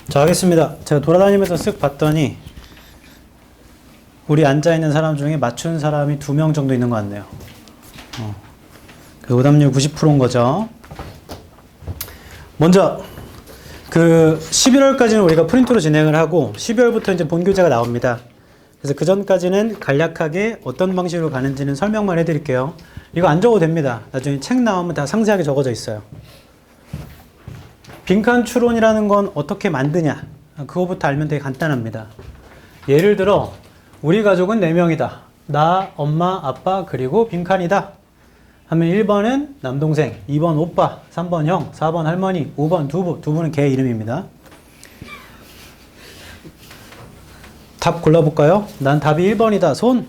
자, 하겠습니다. 제가 돌아다니면서 쓱 봤더니 우리 앉아있는 사람 중에 맞춘 사람이 2명 정도 있는 것 같네요. 그 오답률 90%인 거죠. 먼저 그 11월까지는 우리가 프린트로 진행을 하고 12월부터 이제 본 교재가 나옵니다. 그래서 그 전까지는 간략하게 어떤 방식으로 가는지는 설명만 해드릴게요. 이거 안 적어도 됩니다. 나중에 책 나오면 다 상세하게 적어져 있어요. 빈칸 추론이라는 건 어떻게 만드냐? 그거부터 알면 되게 간단합니다. 예를 들어 우리 가족은 4명이다. 나, 엄마, 아빠, 그리고 빈칸이다. 하면 1번은 남동생, 2번 오빠, 3번 형, 4번 할머니, 5번 두부. 두부는 개 이름입니다. 답 골라볼까요? 난 답이 1번이다. 손.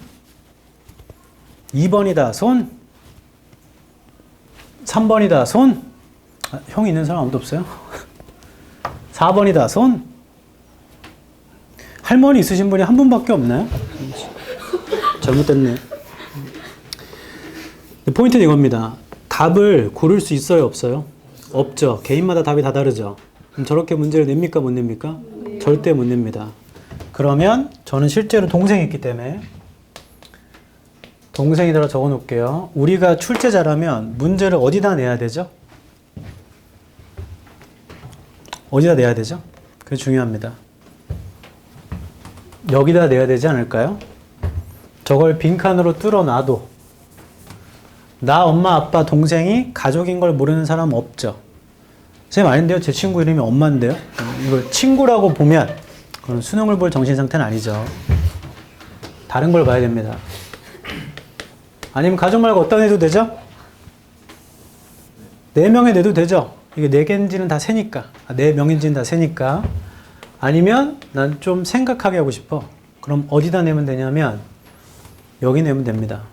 2번이다. 손. 3번이다. 손. 형 있는 사람 아무도 없어요? 4번이다. 손. 할머니 있으신 분이 한 분밖에 없나요? 잘못됐네. 포인트는 이겁니다. 답을 고를 수 있어요? 없어요? 없죠. 개인마다 답이 다 다르죠. 그럼 저렇게 문제를 냅니까? 못 냅니까? 네. 절대 못 냅니다. 그러면 저는 실제로 동생이 있기 때문에 동생이더라 적어 놓을게요. 우리가 출제자라면 문제를 어디다 내야 되죠? 어디다 내야 되죠? 그게 중요합니다. 여기다 내야 되지 않을까요? 저걸 빈칸으로 뚫어놔도 나, 엄마, 아빠, 동생이 가족인 걸 모르는 사람 없죠? 선생님 아닌데요? 제 친구 이름이 엄마인데요? 이걸 친구라고 보면 그건 수능을 볼 정신 상태는 아니죠. 다른 걸 봐야 됩니다. 아니면 가족 말고 어디다 내도 되죠? 4명에 내도 되죠? 이게 4개인지는 다 세니까. 4명인지는 다 세니까. 아니면 난 좀 생각하게 하고 싶어. 그럼 어디다 내면 되냐면 여기 내면 됩니다.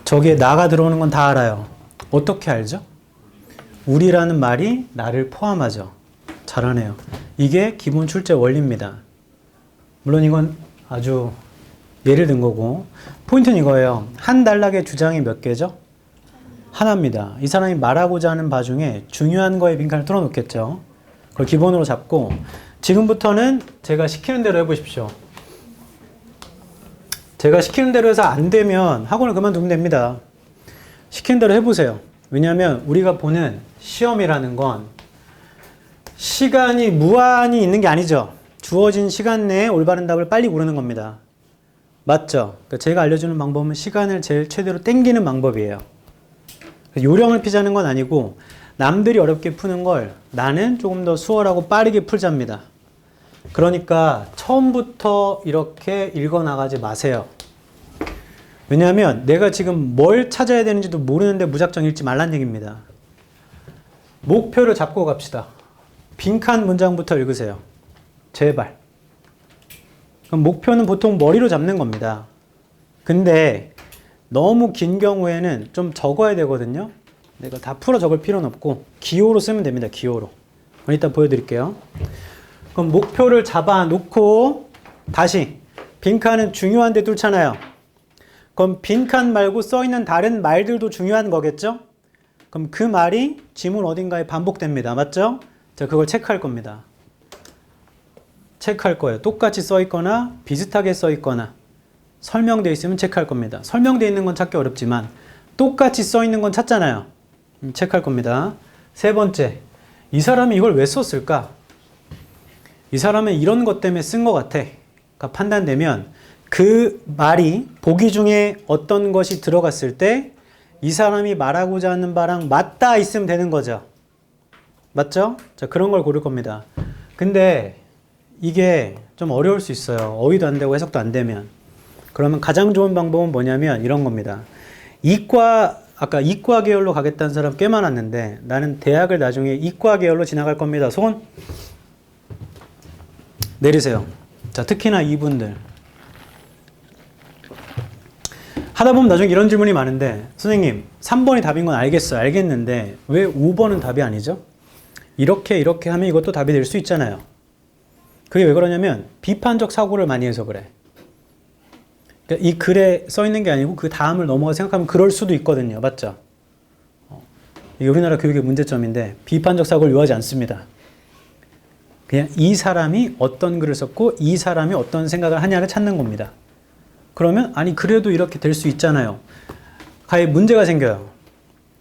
저기에 나가 들어오는 건 다 알아요. 어떻게 알죠? 우리라는 말이 나를 포함하죠. 잘하네요. 이게 기본 출제 원리입니다. 물론 이건 아주 예를 든 거고 포인트는 이거예요. 한 단락의 주장이 몇 개죠? 하나입니다. 이 사람이 말하고자 하는 바 중에 중요한 거에 빈칸을 뚫어놓겠죠. 그걸 기본으로 잡고 지금부터는 제가 시키는 대로 해보십시오. 제가 시키는 대로 해서 안 되면 학원을 그만두면 됩니다. 시키는 대로 해보세요. 왜냐하면 우리가 보는 시험이라는 건 시간이 무한히 있는 게 아니죠. 주어진 시간 내에 올바른 답을 빨리 고르는 겁니다. 맞죠? 그러니까 제가 알려주는 방법은 시간을 제일 최대로 땡기는 방법이에요. 요령을 피자는 건 아니고 남들이 어렵게 푸는 걸 나는 조금 더 수월하고 빠르게 풀자입니다. 그러니까 처음부터 이렇게 읽어나가지 마세요. 왜냐하면 내가 지금 뭘 찾아야 되는지도 모르는데 무작정 읽지 말란 얘기입니다. 목표를 잡고 갑시다. 빈칸 문장부터 읽으세요. 제발. 그럼 목표는 보통 머리로 잡는 겁니다. 근데 너무 긴 경우에는 좀 적어야 되거든요. 내가 다 풀어 적을 필요는 없고 기호로 쓰면 됩니다. 기호로. 이따 보여드릴게요. 그럼 목표를 잡아놓고 다시 빈칸은 중요한데 뚫잖아요. 그럼 빈칸 말고 써있는 다른 말들도 중요한 거겠죠? 그럼 그 말이 지문 어딘가에 반복됩니다. 맞죠? 자, 그걸 체크할 겁니다. 체크할 거예요. 똑같이 써있거나 비슷하게 써있거나 설명되어 있으면 체크할 겁니다. 설명되어 있는 건 찾기 어렵지만 똑같이 써있는 건 찾잖아요. 체크할 겁니다. 세 번째, 이 사람이 이걸 왜 썼을까? 이 사람은 이런 것 때문에 쓴 것 같아. 가 판단되면 그 말이 보기 중에 어떤 것이 들어갔을 때 이 사람이 말하고자 하는 바랑 맞닿아 있으면 되는 거죠. 맞죠? 자, 그런 걸 고를 겁니다. 근데 이게 좀 어려울 수 있어요. 어휘도 안 되고 해석도 안 되면. 그러면 가장 좋은 방법은 뭐냐면 이런 겁니다. 아까 이과 계열로 가겠다는 사람 꽤 많았는데 나는 대학을 나중에 이과 계열로 지나갈 겁니다. 손 내리세요. 자, 특히나 이분들. 하다 보면 나중에 이런 질문이 많은데 선생님 3번이 답인 건 알겠어요. 알겠는데 왜 5번은 답이 아니죠? 이렇게 하면 이것도 답이 될 수 있잖아요. 그게 왜 그러냐면 비판적 사고를 많이 해서 그래. 그러니까 이 글에 써 있는 게 아니고 그 다음을 넘어가 생각하면 그럴 수도 있거든요. 맞죠? 이게 우리나라 교육의 문제점인데 비판적 사고를 요하지 않습니다. 그냥 이 사람이 어떤 글을 썼고 이 사람이 어떤 생각을 하냐를 찾는 겁니다. 그러면 아니 그래도 이렇게 될 수 있잖아요. 가히 문제가 생겨요.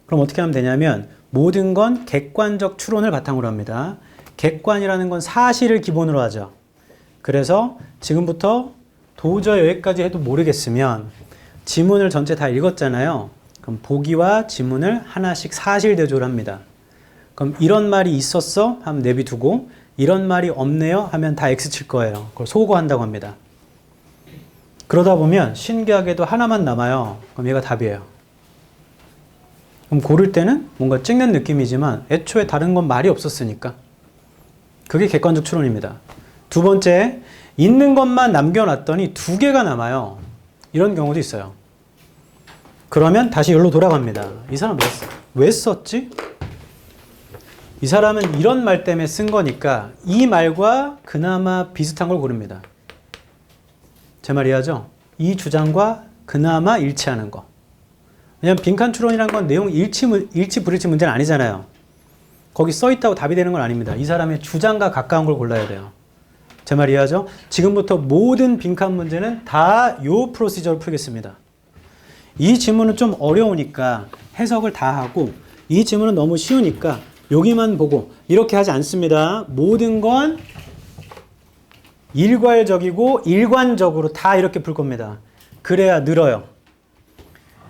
그럼 어떻게 하면 되냐면 모든 건 객관적 추론을 바탕으로 합니다. 객관이라는 건 사실을 기본으로 하죠. 그래서 지금부터 도저히 여기까지 해도 모르겠으면 지문을 전체 다 읽었잖아요. 그럼 보기와 지문을 하나씩 사실 대조를 합니다. 그럼 이런 말이 있었어? 하면 내비두고 이런 말이 없네요? 하면 다 X 칠 거예요. 그걸 소거한다고 합니다. 그러다 보면 신기하게도 하나만 남아요. 그럼 얘가 답이에요. 그럼 고를 때는 뭔가 찍는 느낌이지만 애초에 다른 건 말이 없었으니까. 그게 객관적 추론입니다. 두 번째, 있는 것만 남겨놨더니 두 개가 남아요. 이런 경우도 있어요. 그러면 다시 여기로 돌아갑니다. 이 사람 왜 썼지? 이 사람은 이런 말 때문에 쓴 거니까 이 말과 그나마 비슷한 걸 고릅니다. 제 말 이해하죠? 이 주장과 그나마 일치하는 거. 왜냐면 빈칸 추론이란 건 내용 일치 불일치 문제는 아니잖아요. 거기 써 있다고 답이 되는 건 아닙니다. 이 사람의 주장과 가까운 걸 골라야 돼요. 제 말 이해하죠? 지금부터 모든 빈칸 문제는 다 요 프로시저로 풀겠습니다. 이 지문은 좀 어려우니까 해석을 다 하고 이 지문은 너무 쉬우니까 여기만 보고 이렇게 하지 않습니다. 모든 건 일괄적이고 일관적으로 다 이렇게 풀 겁니다. 그래야 늘어요.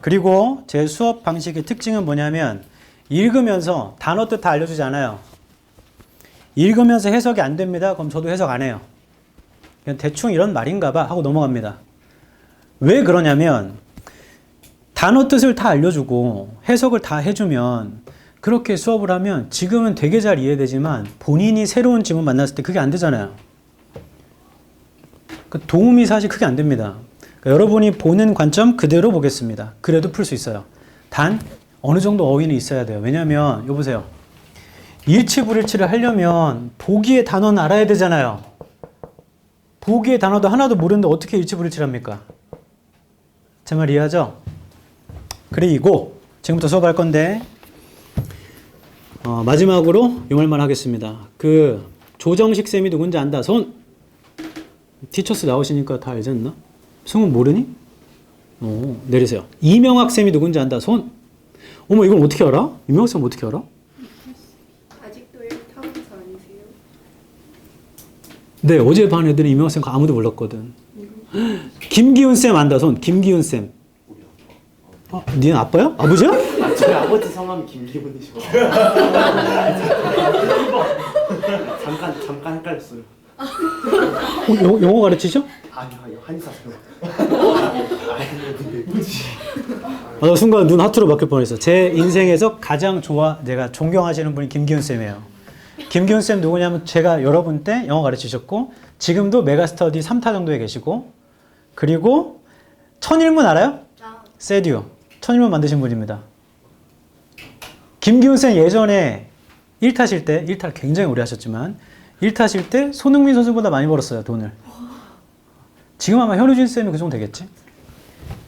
그리고 제 수업 방식의 특징은 뭐냐면 읽으면서 단어 뜻 다 알려주지 않아요. 읽으면서 해석이 안 됩니다. 그럼 저도 해석 안 해요. 그냥 대충 이런 말인가 봐 하고 넘어갑니다. 왜 그러냐면 단어 뜻을 다 알려주고 해석을 다 해주면 그렇게 수업을 하면 지금은 되게 잘 이해되지만 본인이 새로운 지문 만났을 때 그게 안 되잖아요. 도움이 사실 크게 안 됩니다. 그러니까 여러분이 보는 관점 그대로 보겠습니다. 그래도 풀 수 있어요. 단 어느 정도 어휘는 있어야 돼요. 왜냐하면 여보세요. 일치불일치를 하려면 보기의 단어는 알아야 되잖아요. 보기의 단어도 하나도 모르는데 어떻게 일치불일치를 합니까? 제 말 이해하죠? 그리고 지금부터 수업할 건데 마지막으로 이 말만 하겠습니다. 그 조정식 쌤이 누군지 안다. 손! 티처스 나오시니까 다 알지 않나? 승훈 모르니? 내리세요. 이명학 쌤이 누군지 안다. 손! 어머 이걸 어떻게 알아? 이명학 쌤 어떻게 알아? 아직도 1타운서 아니세요? 네, 어제 반 애들은 이명학 쌤 아무도 몰랐거든. 김기훈 쌤 안다. 손! 김기훈 쌤. 니는 아빠야? 아버지야? 저희 아버지 성함이 김기훈이시고 잠깐 헷갈렸어요. 영어 가르치죠? 아니요 한의사세요. 나 순간 눈 하트로 바뀔 뻔했어. 제 인생에서 가장 내가 존경하시는 분이 김기훈 쌤이에요. 김기훈 쌤 누구냐면 제가 여러분 때 영어 가르치셨고 지금도 메가스터디 3타 정도에 계시고 그리고 천일문 알아요? 세듀. 천일문 만드신 분입니다. 김기훈 쌤 예전에 1타실 때 1타를 굉장히 오래 하셨지만 1타실 때 손흥민 선수보다 많이 벌었어요. 돈을. 지금 아마 현우진 쌤이 그 정도 되겠지?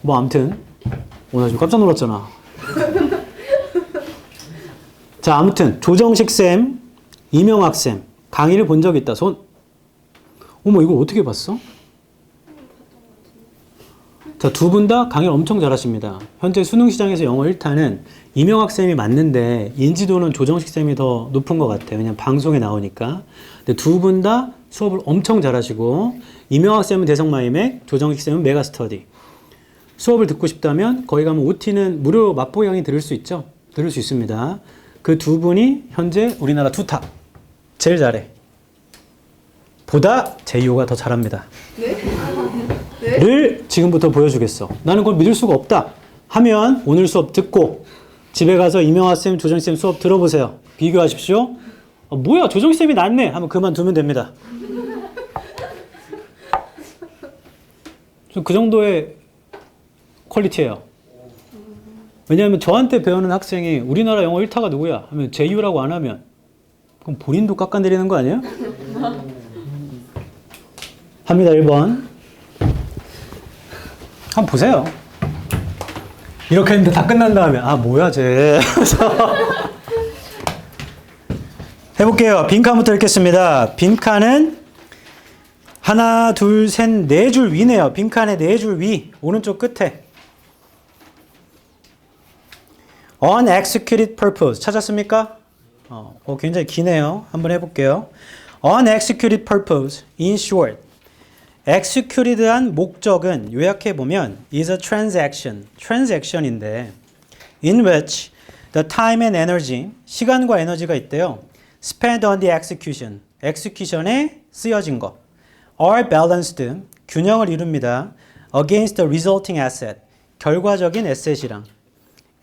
뭐 아무튼 오늘 좀 깜짝 놀랐잖아. 자 아무튼 조정식 쌤, 이명학 쌤 강의를 본 적이 있다. 손. 어머 이걸 어떻게 봤어? 자, 두 분 다 강의를 엄청 잘하십니다. 현재 수능시장에서 영어 1타는 이명학 쌤이 맞는데 인지도는 조정식 쌤이 더 높은 것 같아요. 왜냐면 방송에 나오니까. 근데 두 분 다 수업을 엄청 잘하시고 이명학 쌤은 대성마이맥, 조정식 쌤은 메가스터디. 수업을 듣고 싶다면 거기 가면 OT는 무료 맛보기 강의 들을 수 있죠? 들을 수 있습니다. 그 두 분이 현재 우리나라 투탑. 제일 잘해. 보다 제이호가 더 잘합니다. 네? 를 지금부터 보여주겠어. 나는 그걸 믿을 수가 없다 하면 오늘 수업 듣고 집에 가서 이명화쌤, 조정쌤 수업 들어보세요. 비교하십시오. 뭐야 조정쌤이 낫네 하면 그만두면 됩니다. 그 정도의 퀄리티예요. 왜냐하면 저한테 배우는 학생이 우리나라 영어 1타가 누구야 하면 제이유라고 안 하면 그럼 본인도 깎아내리는 거 아니에요? 합니다. 1번 한번 보세요. 이렇게 했는데 다 끝난 다음에 뭐야 쟤. 해볼게요. 빈칸부터 읽겠습니다. 빈칸은 하나, 둘, 셋, 네 줄 위네요. 빈칸의 네 줄 위. 오른쪽 끝에. unexecuted purpose. 찾았습니까? 굉장히 기네요. 한번 해볼게요. unexecuted purpose. In short. executed한 목적은 요약해보면 is a transaction. transaction인데 in which the time and energy. 시간과 에너지가 있대요. spent on the execution. execution에 쓰여진 것. are balanced. 균형을 이룹니다. against the resulting asset. 결과적인 에셋이랑.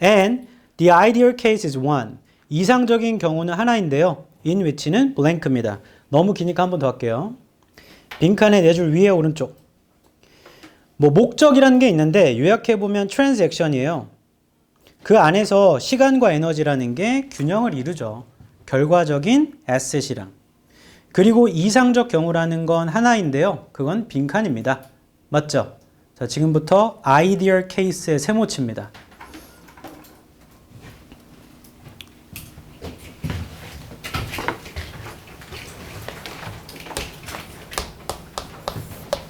and the ideal case is one. 이상적인 경우는 하나인데요. in which는 blank입니다. 너무 기니까 한 번 더 할게요. 빈칸의 네 줄 위에 오른쪽. 목적이라는 게 있는데 요약해보면 transaction이에요. 그 안에서 시간과 에너지라는 게 균형을 이루죠. 결과적인 에셋이랑. 그리고 이상적 경우라는 건 하나인데요. 그건 빈칸입니다. 맞죠? 자, 지금부터 ideal case의 세모치입니다.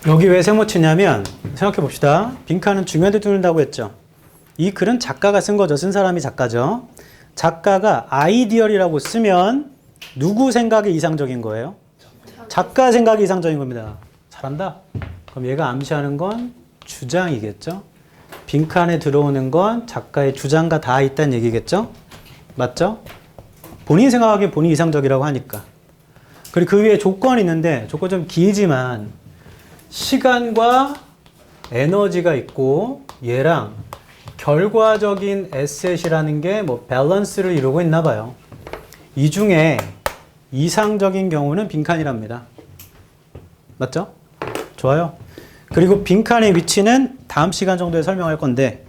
여기 왜 세모치냐면 생각해 봅시다. 빈칸은 중요한 데 두는다고 했죠. 이 글은 작가가 쓴 거죠. 쓴 사람이 작가죠. 작가가 아이디얼이라고 쓰면 누구 생각이 이상적인 거예요? 작가 생각이 이상적인 겁니다. 잘한다. 그럼 얘가 암시하는 건 주장이겠죠. 빈칸에 들어오는 건 작가의 주장과 다 있다는 얘기겠죠. 맞죠? 본인이 생각하기에 본인이 이상적이라고 하니까. 그리고 그 위에 조건이 있는데 조건 좀 길지만 시간과 에너지가 있고 얘랑 결과적인 에셋이라는 게 밸런스를 이루고 있나 봐요. 이 중에 이상적인 경우는 빈칸이랍니다. 맞죠? 좋아요. 그리고 빈칸의 위치는 다음 시간 정도에 설명할 건데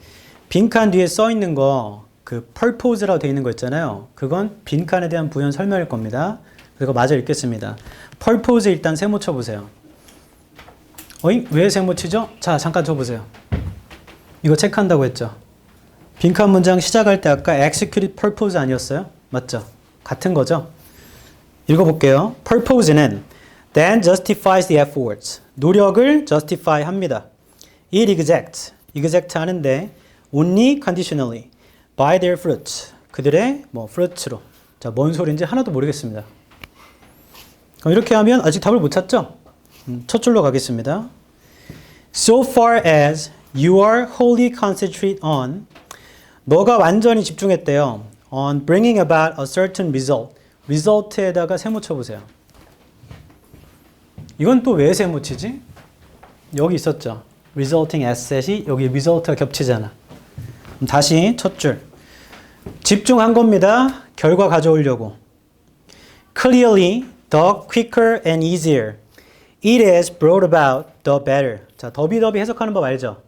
빈칸 뒤에 써 있는 거 그 purpose라고 되어 있는 거 있잖아요. 그건 빈칸에 대한 부연 설명일 겁니다. 그리고 마저 읽겠습니다. purpose 일단 세모 쳐보세요. 왜 세모치죠? 자, 잠깐 쳐보세요. 이거 체크한다고 했죠? 빈칸 문장 시작할 때 아까 executed purpose 아니었어요? 맞죠? 같은 거죠? 읽어볼게요. purpose는 then justifies the efforts. 노력을 justify 합니다. it exact 하는데 only conditionally by their fruits. 그들의 fruits로. 자, 뭔 소리인지 하나도 모르겠습니다. 그럼 이렇게 하면 아직 답을 못 찾죠? 첫 줄로 가겠습니다. So far as you are wholly concentrated on 너가 완전히 집중했대요. on bringing about a certain result. result에다가 세모 쳐보세요. 이건 또 왜 세모 치지? 여기 있었죠. resulting asset이 여기 result가 겹치잖아. 다시 첫 줄. 집중한 겁니다. 결과 가져오려고. Clearly, the quicker and easier. It has brought about the better. 자, 더비더비 해석하는 법 알죠?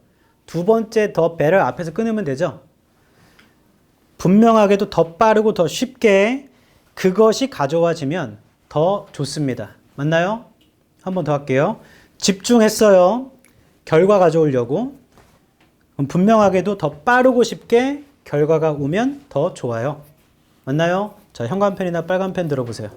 두 번째 the better 앞에서 끊으면 되죠? 분명하게도 더 빠르고 더 쉽게 그것이 가져와지면 더 좋습니다. 맞나요? 한 번 더 할게요. 집중했어요. 결과 가져오려고. 그럼 분명하게도 더 빠르고 쉽게 결과가 오면 더 좋아요. 맞나요? 자, 형광펜이나 빨간펜 들어보세요.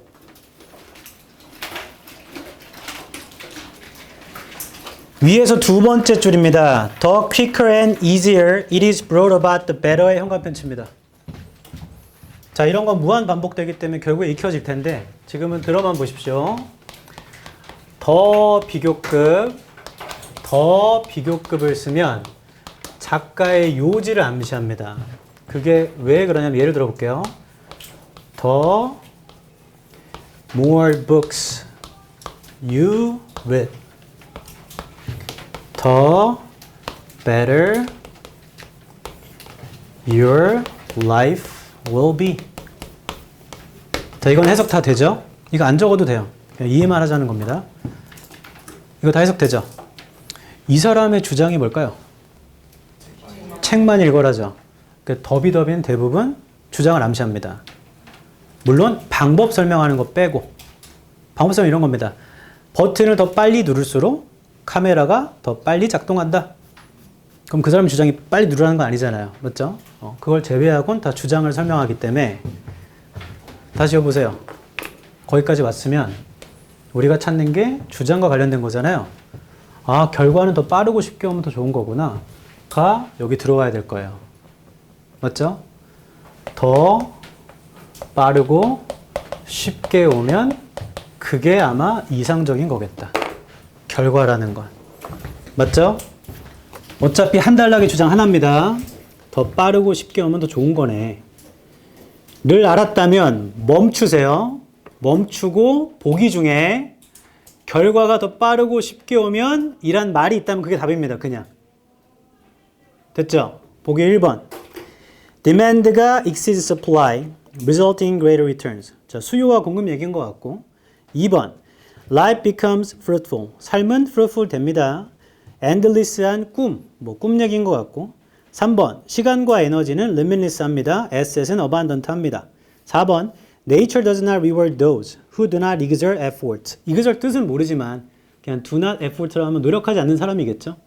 위에서 두 번째 줄입니다. The quicker and easier it is brought about the better의 형광펜 칩니다. 자, 이런 건 무한 반복되기 때문에 결국에 익혀질 텐데 지금은 들어만 보십시오. 더 비교급을 쓰면 작가의 요지를 암시합니다. 그게 왜 그러냐면 예를 들어볼게요. The more books you read, the better your life will be. 자, 이건 해석 다 되죠? 이거 안 적어도 돼요. 그냥 이해만 하자는 겁니다. 이거 다 해석되죠? 이 사람의 주장이 뭘까요? 책만 읽어라죠. 더비더비는 대부분 주장을 암시합니다. 물론 방법 설명하는 거 빼고. 방법 설명 이런 겁니다. 버튼을 더 빨리 누를수록 카메라가 더 빨리 작동한다. 그럼 그 사람의 주장이 빨리 누르라는 건 아니잖아요. 맞죠? 그걸 제외하고는 다 주장을 설명하기 때문에 다시 해보세요. 거기까지 왔으면 우리가 찾는 게 주장과 관련된 거잖아요. 아, 결과는 더 빠르고 쉽게 오면 더 좋은 거구나. 가 여기 들어와야 될 거예요. 맞죠? 더 빠르고 쉽게 오면 그게 아마 이상적인 거겠다. 결과라는 건. 맞죠? 어차피 한 단락의 주장 하나입니다. 더 빠르고 쉽게 오면 더 좋은 거네. 를 알았다면 멈추세요. 멈추고 보기 중에 결과가 더 빠르고 쉽게 오면 이란 말이 있다면 그게 답입니다. 그냥. 됐죠? 보기 1번. Demand가 exceeds supply, resulting in greater returns. 자, 수요와 공급 얘기인 것 같고. 2번. Life becomes fruitful. 삶은 fruitful 됩니다. endless한 꿈, 꿈 얘기인 것 같고. 3번. 시간과 에너지는 limitless합니다. asset은 abundant합니다. 4번. Nature does not reward those who do not exert effort. exert 뜻은 모르지만 그냥 do not effort라고 하면 노력하지 않는 사람이겠죠.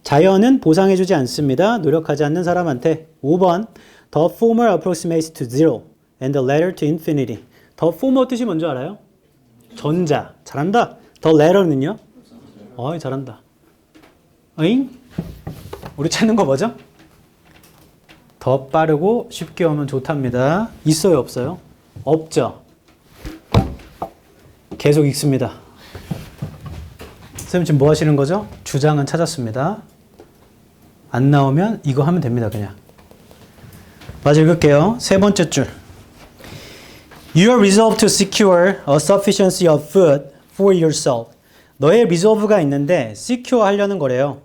자연은 보상해주지 않습니다. 노력하지 않는 사람한테. 5번. The former approximates to zero and the latter to infinity. The former 뜻이 뭔지 알아요? 전자. 잘한다. The latter는요? 어이, 잘한다. 어잉? 우리 찾는 거 뭐죠? 더 빠르고 쉽게 오면 좋답니다. 있어요, 없어요? 없죠. 계속 읽습니다. 선생님 지금 뭐 하시는 거죠? 주장은 찾았습니다. 안 나오면 이거 하면 됩니다, 그냥. 마저 읽을게요. 세 번째 줄. You are resolved to secure a sufficiency of food for yourself. 너의 resolve가 있는데 secure 하려는 거래요.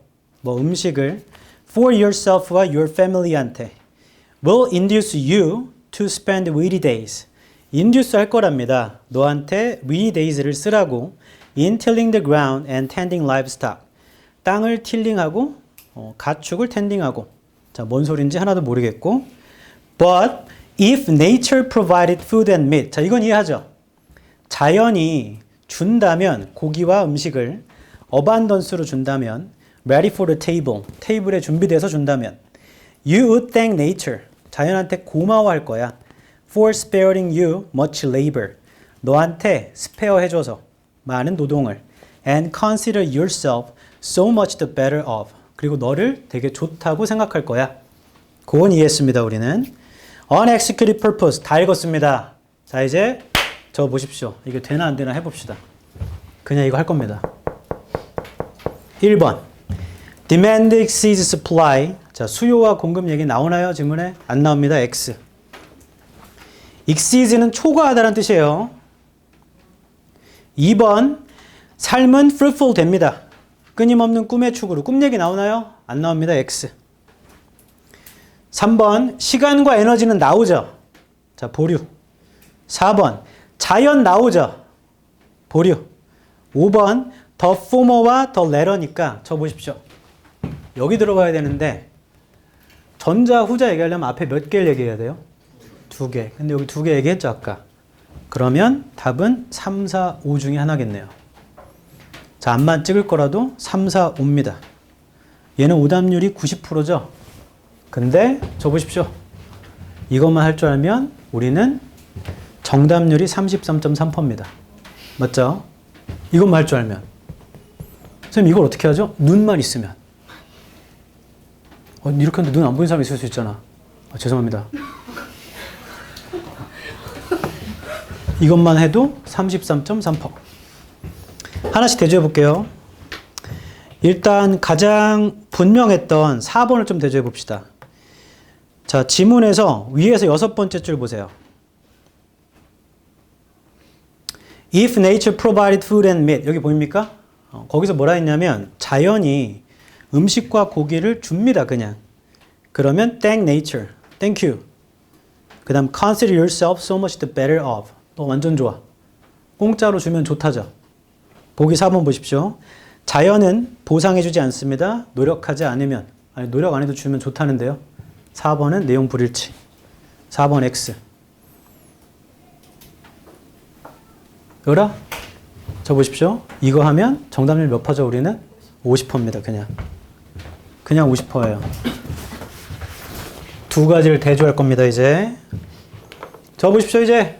음식을 for yourself와 your family한테 will induce you to spend weary days. induce 할 거랍니다. 너한테 weary days를 쓰라고 in tilling the ground and tending livestock. 땅을 틸링하고 가축을 텐딩하고. 자, 뭔 소린지 하나도 모르겠고. But if nature provided food and meat. 자, 이건 이해하죠? 자연이 준다면 고기와 음식을 어반던스로 준다면 ready for the table. 테이블에 준비돼서 준다면 you would thank nature. 자연한테 고마워할 거야. for sparing you much labor. 너한테 스페어 해줘서 많은 노동을 and consider yourself so much the better off. 그리고 너를 되게 좋다고 생각할 거야. 그건 이해했습니다, 우리는. unexecuted purpose. 다 읽었습니다. 자, 이제 저 보십시오. 이게 되나 안 되나 해봅시다. 그냥 이거 할 겁니다. 1번. Demand exceeds supply. 자, 수요와 공급 얘기 나오나요? 질문에? 안 나옵니다. X. exceeds는 초과하다는 뜻이에요. 2번. 삶은 fruitful 됩니다. 끊임없는 꿈의 축으로. 꿈 얘기 나오나요? 안 나옵니다. X. 3번. 시간과 에너지는 나오죠. 자, 보류. 4번. 자연 나오죠. 보류. 5번. the former와 the latter니까 저 보십시오. 여기 들어가야 되는데 전자, 후자 얘기하려면 앞에 몇 개를 얘기해야 돼요? 2개. 근데 여기 2개 얘기했죠, 아까. 그러면 답은 3, 4, 5 중에 하나겠네요. 자, 앞만 찍을 거라도 3, 4, 5입니다. 얘는 오답률이 90%죠? 근데 저 보십시오. 이것만 할 줄 알면 우리는 정답률이 33.3%입니다. 맞죠? 이것만 할 줄 알면. 선생님 이걸 어떻게 하죠? 눈만 있으면. 이렇게 하는데 눈 안 보이는 사람이 있을 수 있잖아. 죄송합니다. 이것만 해도 33.3%. 하나씩 대조해 볼게요. 일단 가장 분명했던 4번을 좀 대조해 봅시다. 자, 지문에서 위에서 6번째 줄 보세요. If nature provided food and meat. 여기 보입니까? 거기서 뭐라 했냐면 자연이 음식과 고기를 줍니다, 그냥. 그러면 thank nature. Thank you. 그 다음 consider yourself so much the better off. 너 완전 좋아. 공짜로 주면 좋다죠. 보기 4번 보십시오. 자연은 보상해주지 않습니다. 노력하지 않으면. 아니, 노력 안 해도 주면 좋다는데요. 4번은 내용 불일치. 4번 X. 으라? 저 보십시오. 이거 하면 정답률 몇 퍼죠, 우리는? 50%입니다, 그냥. 그냥 50%예요. 두 가지를 대조할 겁니다, 이제. 저 보십시오, 이제.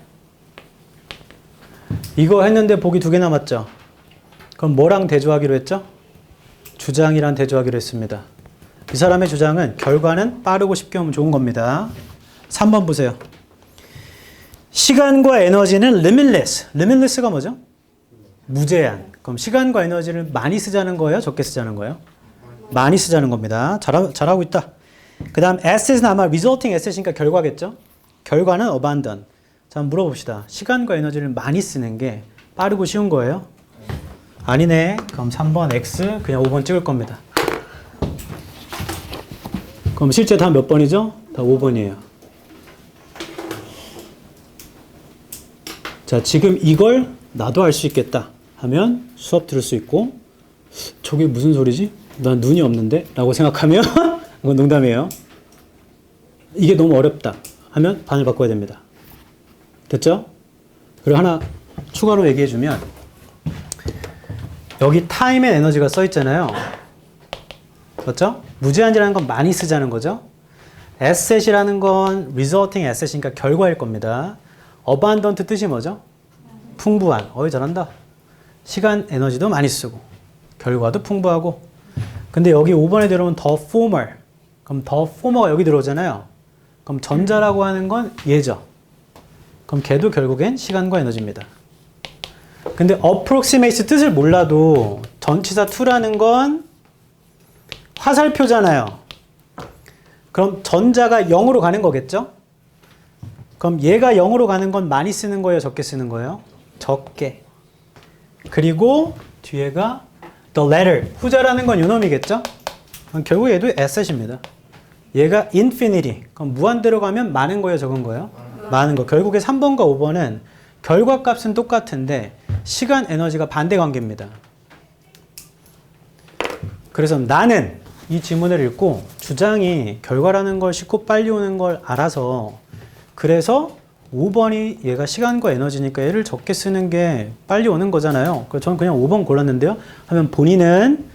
이거 했는데 보기 2개 남았죠? 그럼 뭐랑 대조하기로 했죠? 주장이랑 대조하기로 했습니다. 이 사람의 주장은 결과는 빠르고 쉽게 오면 좋은 겁니다. 3번 보세요. 시간과 에너지는 limitless. limitless가 뭐죠? 무제한. 그럼 시간과 에너지를 많이 쓰자는 거예요? 적게 쓰자는 거예요? 많이 쓰자는 겁니다. 잘하고 있다. 그 다음 asset은 아마 resulting asset이니까 결과겠죠? 결과는 abundant. 자, 한번 물어봅시다. 시간과 에너지를 많이 쓰는 게 빠르고 쉬운 거예요? 아니네. 그럼 3번 X, 그냥 5번 찍을 겁니다. 그럼 실제 다 몇 번이죠? 다 5번이에요. 자, 지금 이걸 나도 알 수 있겠다 하면 수업 들을 수 있고, 저게 무슨 소리지? 난 눈이 없는데? 라고 생각하면 그건 농담이에요. 이게 너무 어렵다 하면 반을 바꿔야 됩니다. 됐죠? 그리고 하나 추가로 얘기해주면, 여기 time and energy가 써 있잖아요. 맞죠? 무제한이라는 건 많이 쓰자는 거죠. asset이라는 건 resulting asset이니까 결과일 겁니다. abundant 뜻이 뭐죠? 풍부한. 어이 잘한다. 시간, 에너지도 많이 쓰고 결과도 풍부하고. 근데 여기 5번에 들어오면 the former. 그럼 the former가 여기 들어오잖아요. 그럼 전자라고 하는 건 얘죠. 그럼 걔도 결국엔 시간과 에너지입니다. 근데 approximate 뜻을 몰라도 전치사 to라는 건 화살표잖아요. 그럼 전자가 0으로 가는 거겠죠? 그럼 얘가 0으로 가는 건 많이 쓰는 거예요? 적게 쓰는 거예요? 적게. 그리고 뒤에가 the latter. 후자라는 건 요놈이겠죠? 그럼 결국 얘도 asset입니다. 얘가 infinity. 그럼 무한대로 가면 많은 거예요? 적은 거예요? 많은 거. 결국에 3번과 5번은 결과값은 똑같은데 시간, 에너지가 반대 관계입니다. 그래서 나는 이 지문을 읽고 주장이 결과라는 걸 쉽고 빨리 오는 걸 알아서, 그래서 5번이 얘가 시간과 에너지니까 얘를 적게 쓰는 게 빨리 오는 거잖아요. 그래서 저는 그냥 5번 골랐는데요. 하면 본인은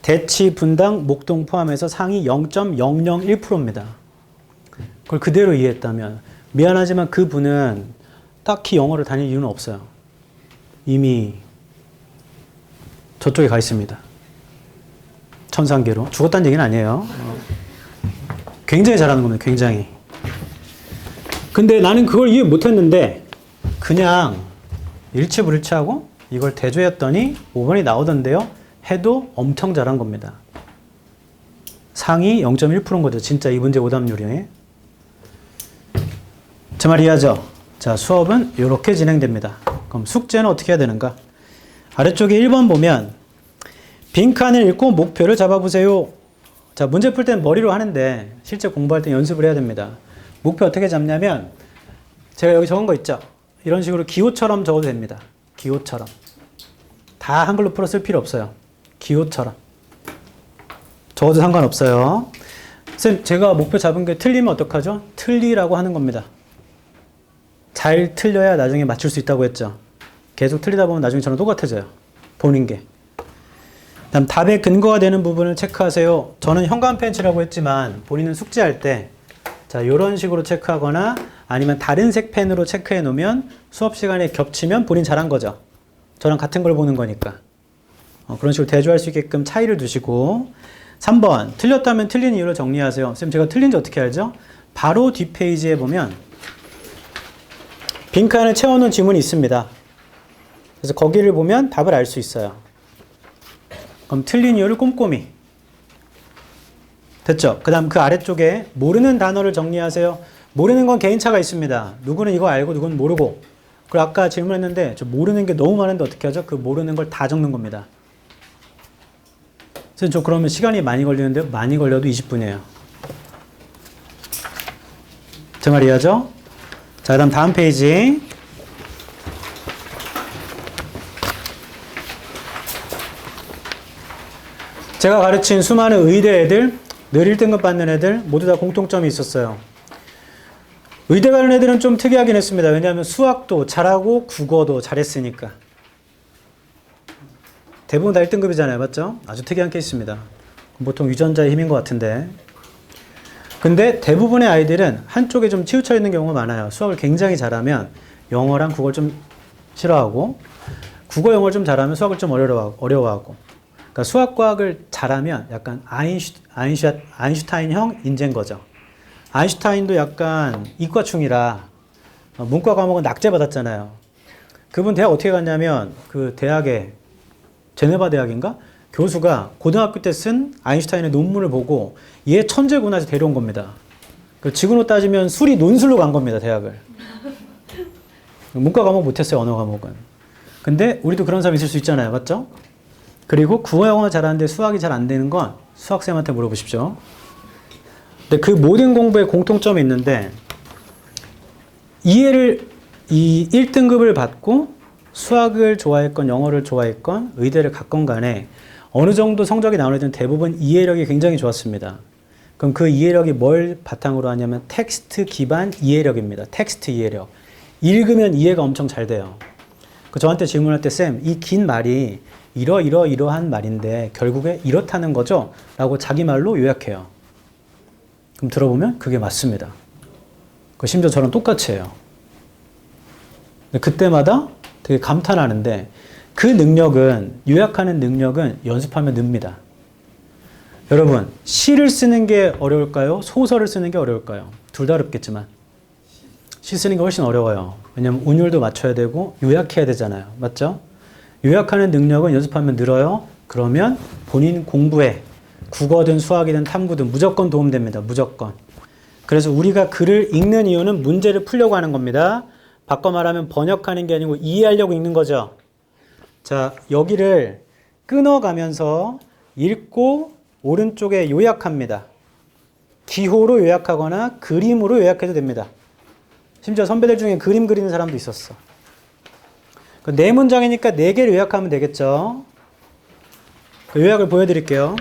대치, 분당, 목동 포함해서 상위 0.001%입니다. 그걸 그대로 이해했다면 미안하지만 그분은 딱히 영어를 다닐 이유는 없어요. 이미 저쪽에 가 있습니다. 천상계로. 죽었다는 얘기는 아니에요. 굉장히 잘하는 겁니다. 굉장히. 근데 나는 그걸 이해 못했는데 그냥 일치불일치하고 이걸 대조했더니 5번이 나오던데요. 해도 엄청 잘한 겁니다. 상위 0.1%인 거죠. 진짜 이 문제 오답률이. 제 말 이해하죠? 자, 수업은 이렇게 진행됩니다. 그럼 숙제는 어떻게 해야 되는가? 아래쪽에 1번 보면 빈칸을 읽고 목표를 잡아보세요. 자, 문제 풀 때는 머리로 하는데 실제 공부할 때 연습을 해야 됩니다. 목표 어떻게 잡냐면 제가 여기 적은 거 있죠? 이런 식으로 기호처럼 적어도 됩니다. 기호처럼. 다 한글로 풀어 쓸 필요 없어요. 기호처럼. 적어도 상관없어요. 쌤, 제가 목표 잡은 게 틀리면 어떡하죠? 틀리라고 하는 겁니다. 잘 틀려야 나중에 맞출 수 있다고 했죠. 계속 틀리다 보면 나중에 저랑 똑같아져요. 보는 게. 다음 답의 근거가 되는 부분을 체크하세요. 저는 형광펜치라고 했지만 본인은 숙제할 때 자, 이런 식으로 체크하거나 아니면 다른 색 펜으로 체크해 놓으면 수업 시간에 겹치면 본인 잘한 거죠. 저랑 같은 걸 보는 거니까. 그런 식으로 대조할 수 있게끔 차이를 두시고. 3번 틀렸다면 틀린 이유를 정리하세요. 쌤, 제가 틀린지 어떻게 알죠? 바로 뒷페이지에 보면 빈칸을 채워놓은 지문이 있습니다. 그래서 거기를 보면 답을 알 수 있어요. 그럼 틀린 이유를 꼼꼼히. 됐죠? 그 다음 그 아래쪽에 모르는 단어를 정리하세요. 모르는 건 개인차가 있습니다. 누구는 이거 알고 누구는 모르고. 그리고 아까 질문했는데 저 모르는 게 너무 많은데 어떻게 하죠? 그 모르는 걸 다 적는 겁니다. 선생님, 저 그러면 시간이 많이 걸리는데요? 많이 걸려도 20분이에요. 제 말 이해하죠? 자, 그 다음 페이지. 제가 가르친 수많은 의대 애들, 늘 1등급 받는 애들 모두 다 공통점이 있었어요. 의대 가는 애들은 좀 특이하긴 했습니다. 왜냐하면 수학도 잘하고 국어도 잘했으니까. 대부분 다 1등급이잖아요. 맞죠? 아주 특이한 케이스입니다. 보통 유전자의 힘인 것 같은데. 근데 대부분의 아이들은 한쪽에 좀 치우쳐 있는 경우가 많아요. 수학을 굉장히 잘하면 영어랑 국어를 좀 싫어하고, 국어 영어를 좀 잘하면 수학을 좀 어려워하고. 그러니까 수학 과학을 잘하면 약간 아인슈타인형 인재인 거죠. 아인슈타인도 약간 이과충이라 문과 과목은 낙제 받았잖아요. 그분 대학 어떻게 갔냐면 그 대학에 제네바 대학인가? 교수가 고등학교 때 쓴 아인슈타인의 논문을 보고 얘 천재구나 해서 데려온 겁니다. 지금으로 따지면 술이 논술로 간 겁니다, 대학을. 문과 과목 못했어요, 언어 과목은. 근데 우리도 그런 사람 있을 수 있잖아요, 맞죠? 그리고 국어 영어 잘하는데 수학이 잘 안 되는 건 수학쌤한테 물어보십시오. 근데 그 모든 공부에 공통점이 있는데 이 1등급을 받고 수학을 좋아했건 영어를 좋아했건 의대를 갔건 간에 어느 정도 성적이 나오는 애들은 대부분 이해력이 굉장히 좋았습니다. 그럼 그 이해력이 뭘 바탕으로 하냐면 텍스트 기반 이해력입니다. 텍스트 이해력. 읽으면 이해가 엄청 잘 돼요. 저한테 질문할 때 쌤, 이 긴 말이 이러한 말인데 결국에 이렇다는 거죠? 라고 자기 말로 요약해요. 그럼 들어보면 그게 맞습니다. 심지어 저랑 똑같이 해요. 그때마다 되게 감탄하는데 그 능력은, 요약하는 능력은 연습하면 늡니다. 여러분, 시를 쓰는 게 어려울까요? 소설을 쓰는 게 어려울까요? 둘 다 어렵겠지만 시 쓰는 게 훨씬 어려워요. 왜냐면 운율도 맞춰야 되고 요약해야 되잖아요. 맞죠? 요약하는 능력은 연습하면 늘어요. 그러면 본인 공부에 국어든 수학이든 탐구든 무조건 도움됩니다. 무조건. 그래서 우리가 글을 읽는 이유는 문제를 풀려고 하는 겁니다. 바꿔 말하면 번역하는 게 아니고 이해하려고 읽는 거죠. 자, 여기를 끊어가면서 읽고 오른쪽에 요약합니다. 기호로 요약하거나 그림으로 요약해도 됩니다. 심지어 선배들 중에 그림 그리는 사람도 있었어. 네 문장이니까 4개를 요약하면 되겠죠. 그 요약을 보여드릴게요.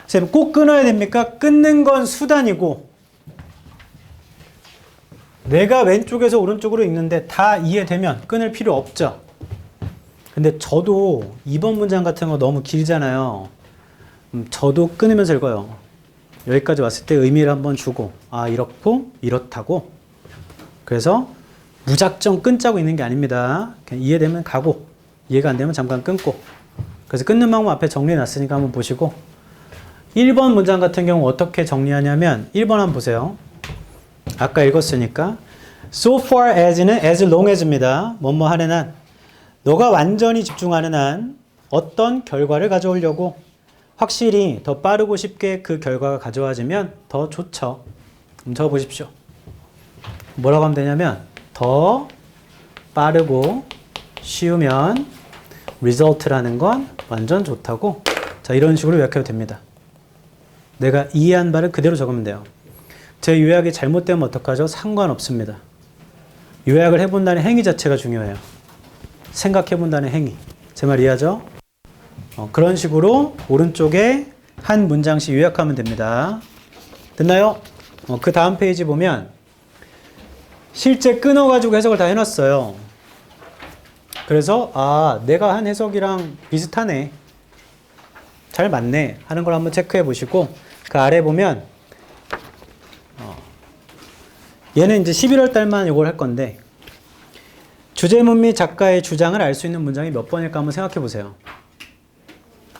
선생님, 꼭 끊어야 됩니까? 끊는 건 수단이고 내가 왼쪽에서 오른쪽으로 읽는데 다 이해되면 끊을 필요 없죠. 근데 저도 이번 문장 같은 거 너무 길잖아요. 저도 끊으면서 읽어요. 여기까지 왔을 때 의미를 한번 주고 이렇고 이렇다고. 그래서 무작정 끊자고 있는 게 아닙니다. 그냥 이해되면 가고 이해가 안 되면 잠깐 끊고. 그래서 끊는 방법 앞에 정리해 놨으니까 한번 보시고 1번 문장 같은 경우 어떻게 정리하냐면 1번 한번 보세요. 아까 읽었으니까 so far as는 as long as입니다. 뭐뭐 하는 한 너가 완전히 집중하는 한 어떤 결과를 가져오려고 확실히 더 빠르고 쉽게 그 결과가 가져와지면 더 좋죠. 적어보십시오. 뭐라고 하면 되냐면 더 빠르고 쉬우면 result라는 건 완전 좋다고. 자, 이런 식으로 요약해도 됩니다. 내가 이해한 바를 그대로 적으면 돼요. 제 요약이 잘못되면 어떡하죠? 상관없습니다. 요약을 해본다는 행위 자체가 중요해요. 생각해본다는 행위. 제 말 이해하죠? 그런 식으로 오른쪽에 한 문장씩 요약하면 됩니다. 됐나요? 그 다음 페이지 보면 실제 끊어가지고 해석을 다 해놨어요. 그래서 내가 한 해석이랑 비슷하네, 잘 맞네 하는 걸 한번 체크해 보시고 그 아래 보면 얘는 이제 11월 달만 이걸 할 건데 주제문 및 작가의 주장을 알 수 있는 문장이 몇 번일까 한번 생각해 보세요.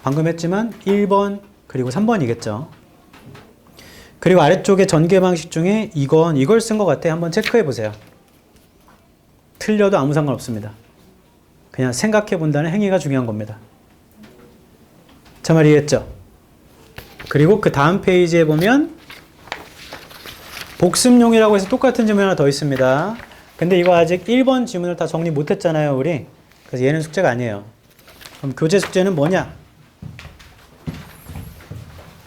방금 했지만 1번 그리고 3번이겠죠. 그리고 아래쪽에 전개 방식 중에 이걸 쓴 것 같아 한번 체크해 보세요. 틀려도 아무 상관없습니다. 그냥 생각해 본다는 행위가 중요한 겁니다. 제 말 이해했죠? 그리고 그 다음 페이지에 보면 복습용이라고 해서 똑같은 질문 하나 더 있습니다. 근데 이거 아직 1번 지문을 다 정리 못했잖아요, 우리. 그래서 얘는 숙제가 아니에요. 그럼 교재 숙제는 뭐냐?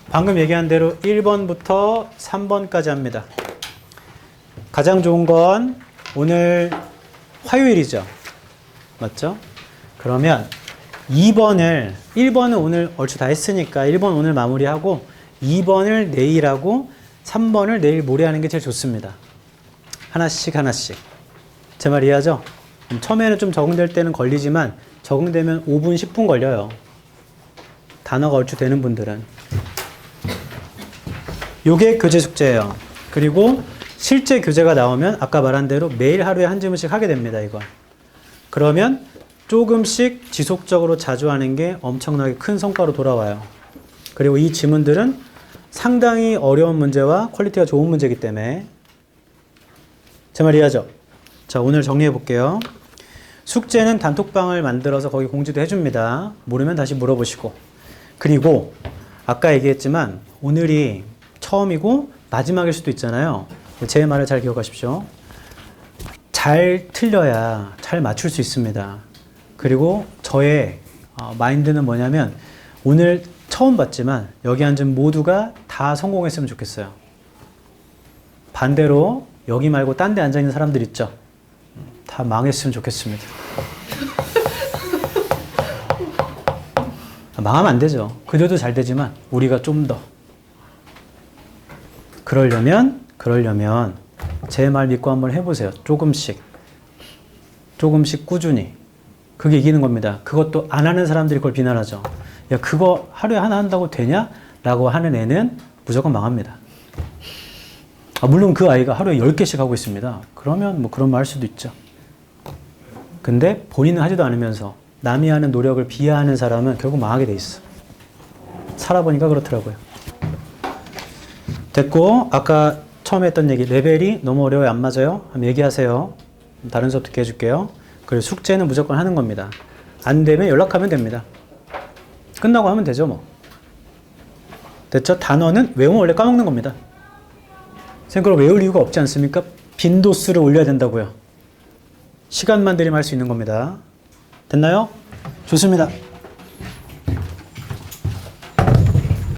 방금 얘기한 대로 1번부터 3번까지 합니다. 가장 좋은 건 오늘 화요일이죠. 맞죠? 그러면 1번은 오늘 얼추 다 했으니까 1번 오늘 마무리하고 2번을 내일 하고 3번을 내일 모레 하는 게 제일 좋습니다. 하나씩. 제 말 이해하죠? 처음에는 좀 적응될 때는 걸리지만 적응되면 5분, 10분 걸려요. 단어가 얼추 되는 분들은. 요게 교재 숙제예요. 그리고 실제 교재가 나오면 아까 말한 대로 매일 하루에 한 질문씩 하게 됩니다, 이거. 그러면 조금씩 지속적으로 자주 하는 게 엄청나게 큰 성과로 돌아와요. 그리고 이 지문들은 상당히 어려운 문제와 퀄리티가 좋은 문제이기 때문에 제 말 이해하죠? 자, 오늘 정리해 볼게요. 숙제는 단톡방을 만들어서 거기 공지도 해줍니다. 모르면 다시 물어보시고. 그리고 아까 얘기했지만 오늘이 처음이고 마지막일 수도 있잖아요. 제 말을 잘 기억하십시오. 잘 틀려야 잘 맞출 수 있습니다. 그리고 저의 마인드는 뭐냐면 오늘 처음 봤지만 여기 앉은 모두가 다 성공했으면 좋겠어요. 반대로 여기 말고 딴 데 앉아있는 사람들 있죠? 다 망했으면 좋겠습니다. 망하면 안 되죠. 그들도 잘 되지만 우리가 좀 더. 그러려면 제 말 믿고 한번 해보세요. 조금씩 꾸준히. 그게 이기는 겁니다. 그것도 안 하는 사람들이 그걸 비난하죠. 야, 그거 하루에 하나 한다고 되냐? 라고 하는 애는 무조건 망합니다. 물론 그 아이가 하루에 10개씩 하고 있습니다. 그러면 뭐 그런 말 할 수도 있죠. 근데 본인은 하지도 않으면서 남이 하는 노력을 비하하는 사람은 결국 망하게 돼 있어. 살아보니까 그렇더라고요. 됐고, 아까 처음에 했던 얘기, 레벨이 너무 어려워요, 안 맞아요? 한번 얘기하세요. 다른 수업 듣게 해줄게요. 그리고 숙제는 무조건 하는 겁니다. 안 되면 연락하면 됩니다. 끝나고 하면 되죠, 뭐. 됐죠? 단어는 외우면 원래 까먹는 겁니다. 선생님, 그걸 외울 이유가 없지 않습니까? 빈도수를 올려야 된다고요. 시간만 들이면 할 수 있는 겁니다. 됐나요? 좋습니다.